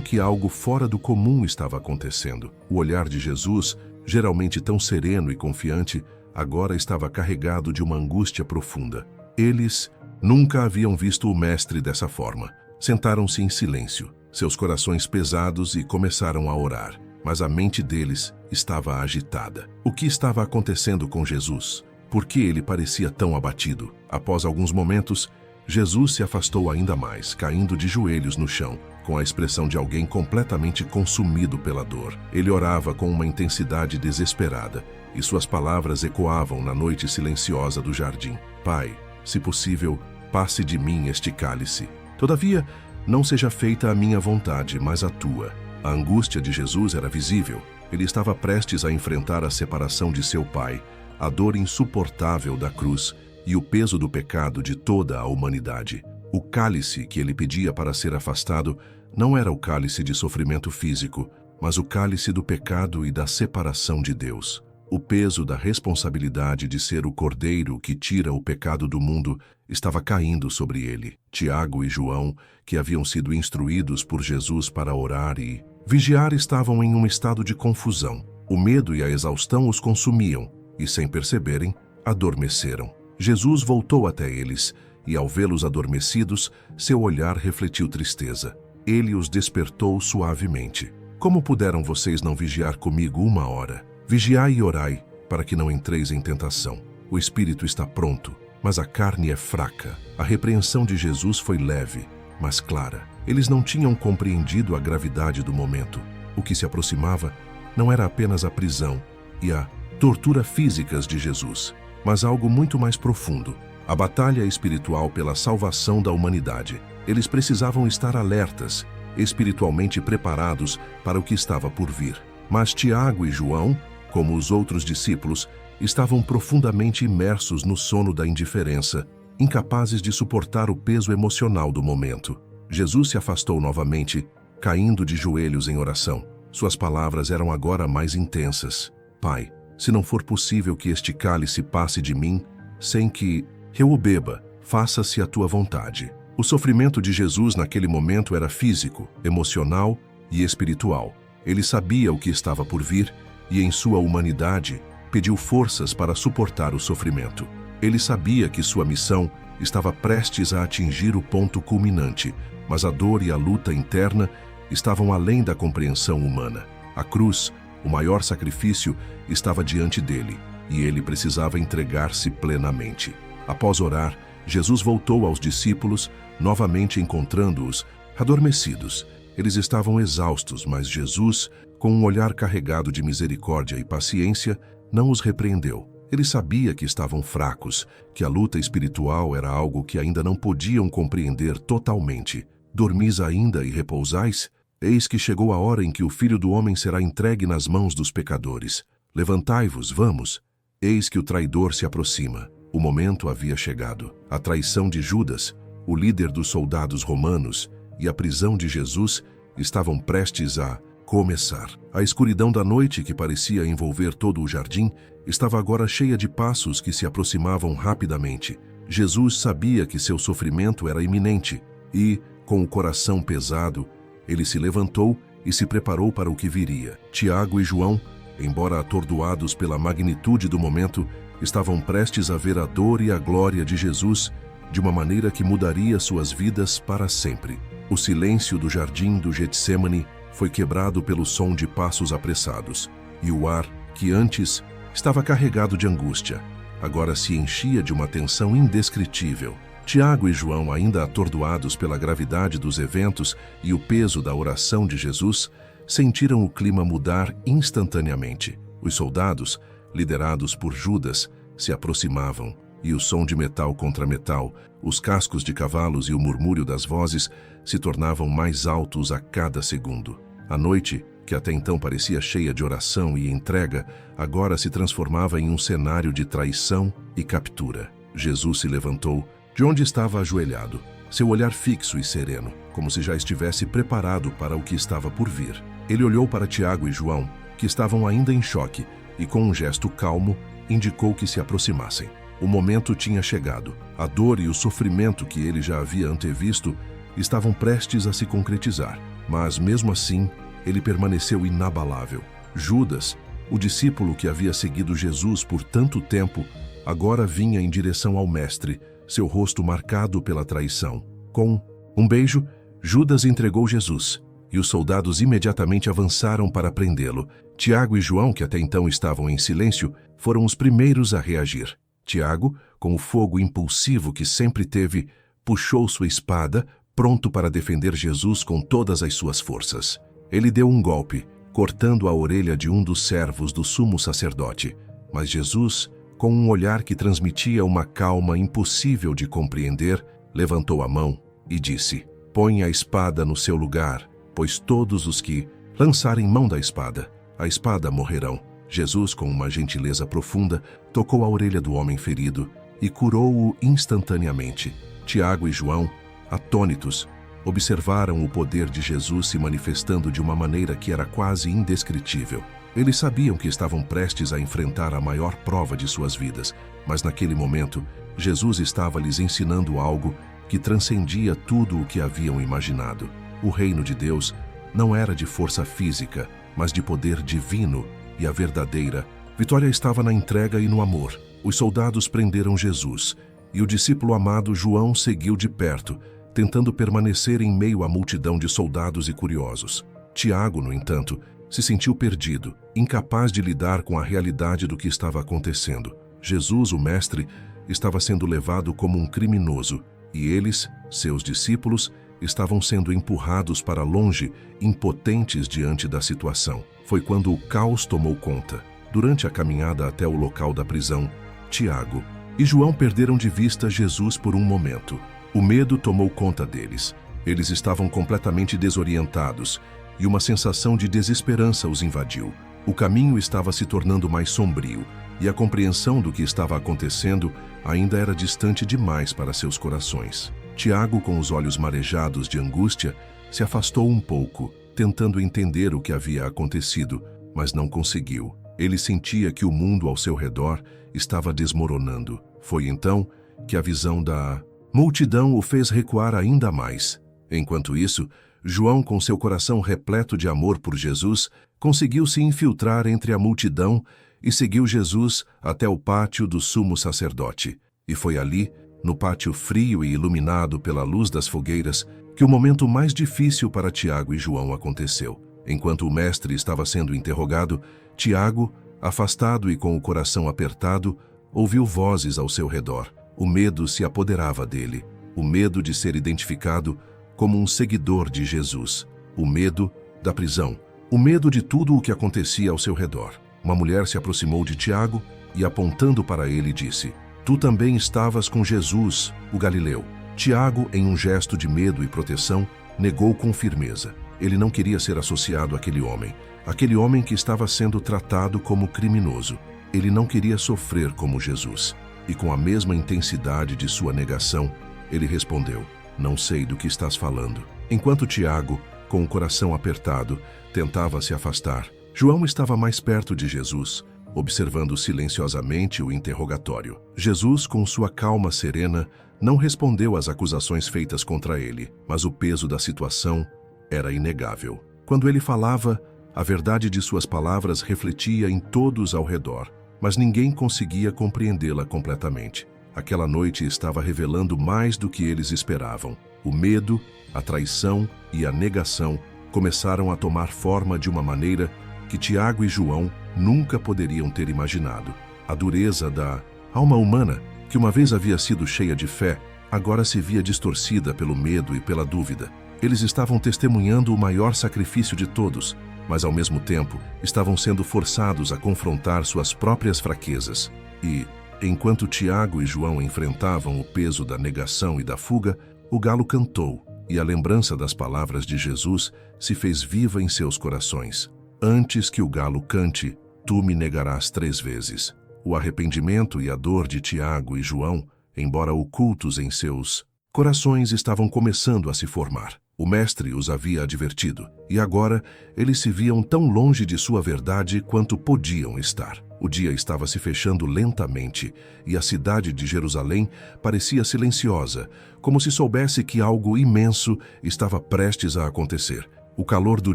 que algo fora do comum estava acontecendo. O olhar de Jesus, geralmente tão sereno e confiante, agora estava carregado de uma angústia profunda. Eles nunca haviam visto o Mestre dessa forma. Sentaram-se em silêncio, seus corações pesados, e começaram a orar. Mas a mente deles estava agitada. O que estava acontecendo com Jesus? Por que ele parecia tão abatido? Após alguns momentos, Jesus se afastou ainda mais, caindo de joelhos no chão, com a expressão de alguém completamente consumido pela dor. Ele orava com uma intensidade desesperada, e suas palavras ecoavam na noite silenciosa do jardim. Pai, se possível, passe de mim este cálice. Todavia, não seja feita a minha vontade, mas a tua. A angústia de Jesus era visível. Ele estava prestes a enfrentar a separação de seu Pai, a dor insuportável da cruz e o peso do pecado de toda a humanidade. O cálice que ele pedia para ser afastado não era o cálice de sofrimento físico, mas o cálice do pecado e da separação de Deus. O peso da responsabilidade de ser o Cordeiro que tira o pecado do mundo estava caindo sobre ele. Tiago e João, que haviam sido instruídos por Jesus para orar e vigiar, estavam em um estado de confusão. O medo e a exaustão os consumiam e, sem perceberem, adormeceram. Jesus voltou até eles e, ao vê-los adormecidos, seu olhar refletiu tristeza. Ele os despertou suavemente. Como puderam vocês não vigiar comigo 1 hora? Vigiai e orai, para que não entreis em tentação. O espírito está pronto, mas a carne é fraca. A repreensão de Jesus foi leve, mas clara. Eles não tinham compreendido a gravidade do momento. O que se aproximava não era apenas a prisão e a tortura físicas de Jesus, mas algo muito mais profundo. A batalha espiritual pela salvação da humanidade. Eles precisavam estar alertas, espiritualmente preparados para o que estava por vir. Mas Tiago e João, como os outros discípulos, estavam profundamente imersos no sono da indiferença, incapazes de suportar o peso emocional do momento. Jesus se afastou novamente, caindo de joelhos em oração. Suas palavras eram agora mais intensas. Pai, se não for possível que este cálice passe de mim, sem que eu o beba, faça-se a tua vontade. O sofrimento de Jesus naquele momento era físico, emocional e espiritual. Ele sabia o que estava por vir e, em sua humanidade, pediu forças para suportar o sofrimento. Ele sabia que sua missão estava prestes a atingir o ponto culminante, mas a dor e a luta interna estavam além da compreensão humana. A cruz, o maior sacrifício, estava diante dele, e ele precisava entregar-se plenamente. Após orar, Jesus voltou aos discípulos, novamente encontrando-os adormecidos. Eles estavam exaustos, mas Jesus, com um olhar carregado de misericórdia e paciência, não os repreendeu. Ele sabia que estavam fracos, que a luta espiritual era algo que ainda não podiam compreender totalmente. Dormis ainda e repousais? Eis que chegou a hora em que o Filho do Homem será entregue nas mãos dos pecadores. Levantai-vos, vamos. Eis que o traidor se aproxima. O momento havia chegado. A traição de Judas, o líder dos soldados romanos, e a prisão de Jesus estavam prestes a começar. A escuridão da noite, que parecia envolver todo o jardim, estava agora cheia de passos que se aproximavam rapidamente. Jesus sabia que seu sofrimento era iminente e, com o coração pesado, ele se levantou e se preparou para o que viria. Tiago e João, embora atordoados pela magnitude do momento, estavam prestes a ver a dor e a glória de Jesus de uma maneira que mudaria suas vidas para sempre. O silêncio do jardim do Getsêmani foi quebrado pelo som de passos apressados, e o ar, que antes estava carregado de angústia, agora se enchia de uma tensão indescritível. Tiago e João, ainda atordoados pela gravidade dos eventos e o peso da oração de Jesus, sentiram o clima mudar instantaneamente. Os soldados, liderados por Judas, se aproximavam, e o som de metal contra metal, os cascos de cavalos e o murmúrio das vozes se tornavam mais altos a cada segundo. A noite, que até então parecia cheia de oração e entrega, agora se transformava em um cenário de traição e captura. Jesus se levantou de onde estava ajoelhado, seu olhar fixo e sereno, como se já estivesse preparado para o que estava por vir. Ele olhou para Tiago e João, que estavam ainda em choque, e com um gesto calmo, indicou que se aproximassem. O momento tinha chegado. A dor e o sofrimento que ele já havia antevisto estavam prestes a se concretizar, mas mesmo assim, ele permaneceu inabalável. Judas, o discípulo que havia seguido Jesus por tanto tempo, agora vinha em direção ao mestre, seu rosto marcado pela traição. Com um beijo, Judas entregou Jesus, e os soldados imediatamente avançaram para prendê-lo. Tiago e João, que até então estavam em silêncio, foram os primeiros a reagir. Tiago, com o fogo impulsivo que sempre teve, puxou sua espada, pronto para defender Jesus com todas as suas forças. Ele deu um golpe, cortando a orelha de um dos servos do sumo sacerdote. Mas Jesus, com um olhar que transmitia uma calma impossível de compreender, levantou a mão e disse: "Põe a espada no seu lugar, pois todos os que lançarem mão da espada, a espada morrerão." Jesus, com uma gentileza profunda, tocou a orelha do homem ferido e curou-o instantaneamente. Tiago e João, atônitos, observaram o poder de Jesus se manifestando de uma maneira que era quase indescritível. Eles sabiam que estavam prestes a enfrentar a maior prova de suas vidas, mas naquele momento, Jesus estava lhes ensinando algo que transcendia tudo o que haviam imaginado. O reino de Deus não era de força física, mas de poder divino, e a verdadeira vitória estava na entrega e no amor. Os soldados prenderam Jesus, e o discípulo amado João seguiu de perto, tentando permanecer em meio à multidão de soldados e curiosos. Tiago, no entanto, se sentiu perdido, incapaz de lidar com a realidade do que estava acontecendo. Jesus, o Mestre, estava sendo levado como um criminoso, e eles, seus discípulos, estavam sendo empurrados para longe, impotentes diante da situação. Foi quando o caos tomou conta. Durante a caminhada até o local da prisão, Tiago e João perderam de vista Jesus por um momento. O medo tomou conta deles. Eles estavam completamente desorientados e uma sensação de desesperança os invadiu. O caminho estava se tornando mais sombrio e a compreensão do que estava acontecendo ainda era distante demais para seus corações. Tiago, com os olhos marejados de angústia, se afastou um pouco, tentando entender o que havia acontecido, mas não conseguiu. Ele sentia que o mundo ao seu redor estava desmoronando. Foi então que a visão da multidão o fez recuar ainda mais. Enquanto isso, João, com seu coração repleto de amor por Jesus, conseguiu se infiltrar entre a multidão e seguiu Jesus até o pátio do sumo sacerdote. E foi ali, no pátio frio e iluminado pela luz das fogueiras, que o momento mais difícil para Tiago e João aconteceu. Enquanto o mestre estava sendo interrogado, Tiago, afastado e com o coração apertado, ouviu vozes ao seu redor. O medo se apoderava dele, o medo de ser identificado como um seguidor de Jesus, o medo da prisão, o medo de tudo o que acontecia ao seu redor. Uma mulher se aproximou de Tiago e, apontando para ele, disse: "Tu também estavas com Jesus, o Galileu." Tiago, em um gesto de medo e proteção, negou com firmeza. Ele não queria ser associado àquele homem que estava sendo tratado como criminoso. Ele não queria sofrer como Jesus. E com a mesma intensidade de sua negação, ele respondeu: "Não sei do que estás falando." Enquanto Tiago, com o coração apertado, tentava se afastar, João estava mais perto de Jesus, observando silenciosamente o interrogatório. Jesus, com sua calma serena, não respondeu às acusações feitas contra ele, mas o peso da situação era inegável. Quando ele falava, a verdade de suas palavras refletia em todos ao redor, mas ninguém conseguia compreendê-la completamente. Aquela noite estava revelando mais do que eles esperavam. O medo, a traição e a negação começaram a tomar forma de uma maneira que Tiago e João nunca poderiam ter imaginado. A dureza da alma humana, que uma vez havia sido cheia de fé, agora se via distorcida pelo medo e pela dúvida. Eles estavam testemunhando o maior sacrifício de todos, mas ao mesmo tempo estavam sendo forçados a confrontar suas próprias fraquezas. E, enquanto Tiago e João enfrentavam o peso da negação e da fuga, o galo cantou, e a lembrança das palavras de Jesus se fez viva em seus corações. "Antes que o galo cante, tu me negarás 3 vezes." O arrependimento e a dor de Tiago e João, embora ocultos em seus corações, estavam começando a se formar. O Mestre os havia advertido, e agora eles se viam tão longe de sua verdade quanto podiam estar. O dia estava se fechando lentamente, e a cidade de Jerusalém parecia silenciosa, como se soubesse que algo imenso estava prestes a acontecer. O calor do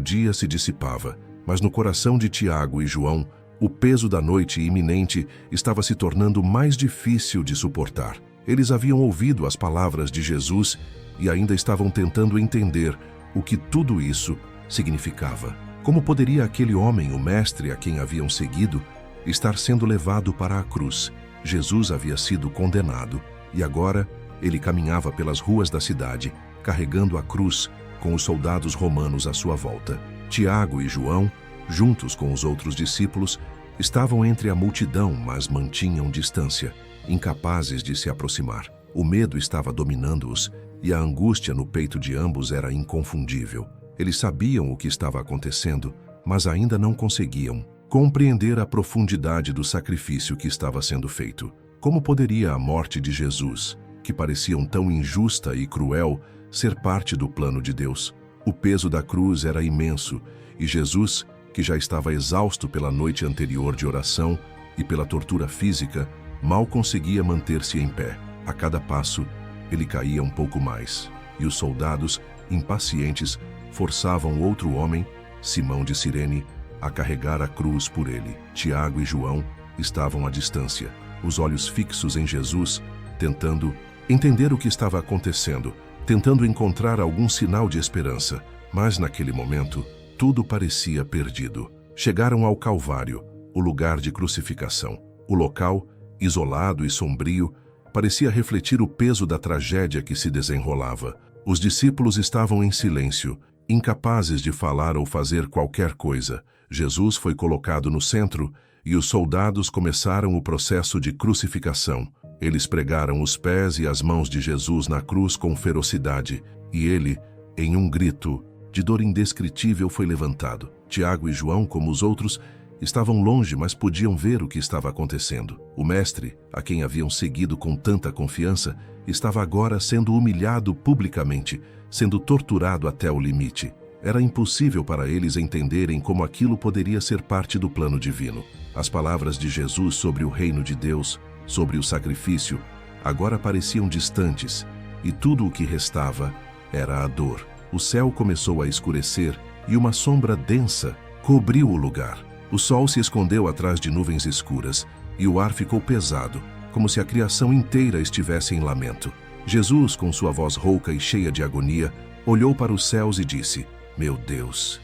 dia se dissipava, mas no coração de Tiago e João, o peso da noite iminente estava se tornando mais difícil de suportar. Eles haviam ouvido as palavras de Jesus e ainda estavam tentando entender o que tudo isso significava. Como poderia aquele homem, o Mestre a quem haviam seguido, estar sendo levado para a cruz? Jesus havia sido condenado e agora ele caminhava pelas ruas da cidade, carregando a cruz com os soldados romanos à sua volta. Tiago e João, juntos com os outros discípulos, estavam entre a multidão, mas mantinham distância, incapazes de se aproximar. O medo estava dominando-os e a angústia no peito de ambos era inconfundível. Eles sabiam o que estava acontecendo, mas ainda não conseguiam compreender a profundidade do sacrifício que estava sendo feito. Como poderia a morte de Jesus, que parecia tão injusta e cruel, ser parte do plano de Deus? O peso da cruz era imenso e Jesus, que já estava exausto pela noite anterior de oração e pela tortura física, mal conseguia manter-se em pé. A cada passo, ele caía um pouco mais, e os soldados, impacientes, forçavam outro homem, Simão de Cirene, a carregar a cruz por ele. Tiago e João estavam à distância, os olhos fixos em Jesus, tentando entender o que estava acontecendo, tentando encontrar algum sinal de esperança. Mas naquele momento, tudo parecia perdido. Chegaram ao Calvário, o lugar de crucificação. O local, isolado e sombrio, parecia refletir o peso da tragédia que se desenrolava. Os discípulos estavam em silêncio, incapazes de falar ou fazer qualquer coisa. Jesus foi colocado no centro e os soldados começaram o processo de crucificação. Eles pregaram os pés e as mãos de Jesus na cruz com ferocidade, e ele, em um grito de dor indescritível, foi levantado. Tiago e João, como os outros, estavam longe, mas podiam ver o que estava acontecendo. O Mestre, a quem haviam seguido com tanta confiança, estava agora sendo humilhado publicamente, sendo torturado até o limite. Era impossível para eles entenderem como aquilo poderia ser parte do plano divino. As palavras de Jesus sobre o reino de Deus, sobre o sacrifício, agora pareciam distantes, e tudo o que restava era a dor. O céu começou a escurecer e uma sombra densa cobriu o lugar. O sol se escondeu atrás de nuvens escuras e o ar ficou pesado, como se a criação inteira estivesse em lamento. Jesus, com sua voz rouca e cheia de agonia, olhou para os céus e disse: meu Deus,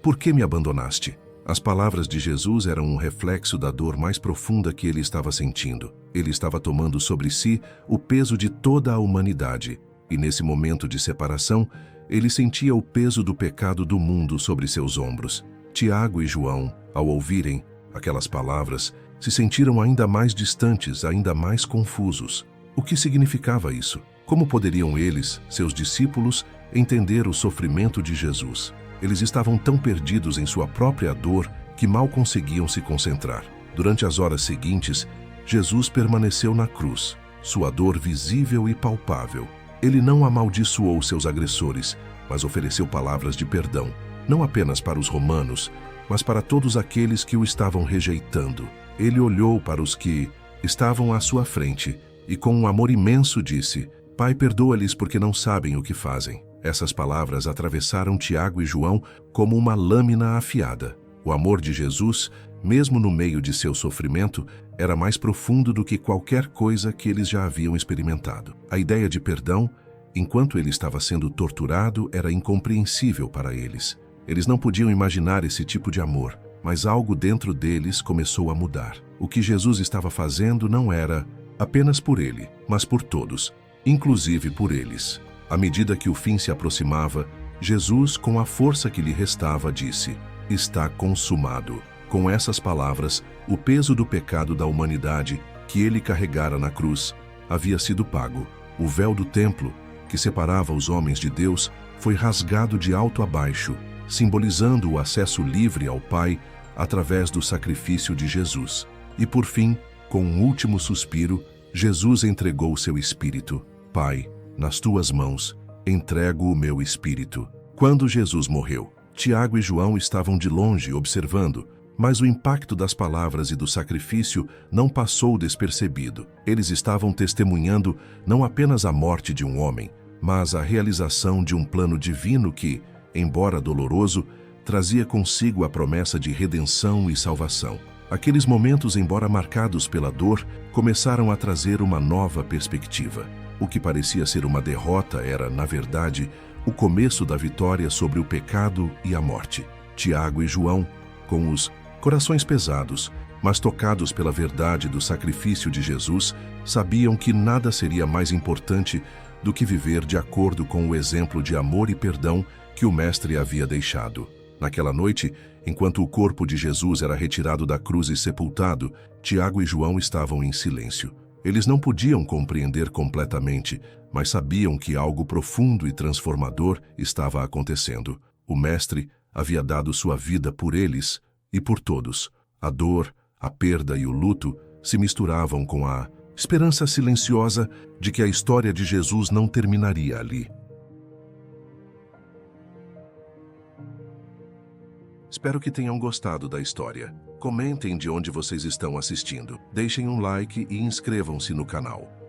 por que me abandonaste?" As palavras de Jesus eram um reflexo da dor mais profunda que ele estava sentindo. Ele estava tomando sobre si o peso de toda a humanidade, e nesse momento de separação, ele sentia o peso do pecado do mundo sobre seus ombros. Tiago e João, ao ouvirem aquelas palavras, se sentiram ainda mais distantes, ainda mais confusos. O que significava isso? Como poderiam eles, seus discípulos, entender o sofrimento de Jesus? Eles estavam tão perdidos em sua própria dor que mal conseguiam se concentrar. Durante as horas seguintes, Jesus permaneceu na cruz, sua dor visível e palpável. Ele não amaldiçoou seus agressores, mas ofereceu palavras de perdão, não apenas para os romanos, mas para todos aqueles que o estavam rejeitando. Ele olhou para os que estavam à sua frente e, com um amor imenso, disse: Pai, perdoa-lhes porque não sabem o que fazem. Essas palavras atravessaram Tiago e João como uma lâmina afiada. O amor de Jesus, mesmo no meio de seu sofrimento, era mais profundo do que qualquer coisa que eles já haviam experimentado. A ideia de perdão, enquanto ele estava sendo torturado, era incompreensível para eles. Eles não podiam imaginar esse tipo de amor, mas algo dentro deles começou a mudar. O que Jesus estava fazendo não era apenas por ele, mas por todos, inclusive por eles. À medida que o fim se aproximava, Jesus, com a força que lhe restava, disse: Está consumado. Com essas palavras, o peso do pecado da humanidade que ele carregara na cruz havia sido pago. O véu do templo, que separava os homens de Deus, foi rasgado de alto a baixo, simbolizando o acesso livre ao Pai através do sacrifício de Jesus. E por fim, com um último suspiro, Jesus entregou seu espírito. Pai, nas tuas mãos entrego o meu espírito. Quando Jesus morreu, Tiago e João estavam de longe observando, mas o impacto das palavras e do sacrifício não passou despercebido. Eles estavam testemunhando não apenas a morte de um homem, mas a realização de um plano divino que, embora doloroso, trazia consigo a promessa de redenção e salvação. Aqueles momentos, embora marcados pela dor, começaram a trazer uma nova perspectiva. O que parecia ser uma derrota era, na verdade, o começo da vitória sobre o pecado e a morte. Tiago e João, com os corações pesados, mas tocados pela verdade do sacrifício de Jesus, sabiam que nada seria mais importante do que viver de acordo com o exemplo de amor e perdão que o Mestre havia deixado. Naquela noite, enquanto o corpo de Jesus era retirado da cruz e sepultado, Tiago e João estavam em silêncio. Eles não podiam compreender completamente, mas sabiam que algo profundo e transformador estava acontecendo. O Mestre havia dado sua vida por eles e por todos. A dor, a perda e o luto se misturavam com a esperança silenciosa de que a história de Jesus não terminaria ali. Espero que tenham gostado da história. Comentem de onde vocês estão assistindo. Deixem um like e inscrevam-se no canal.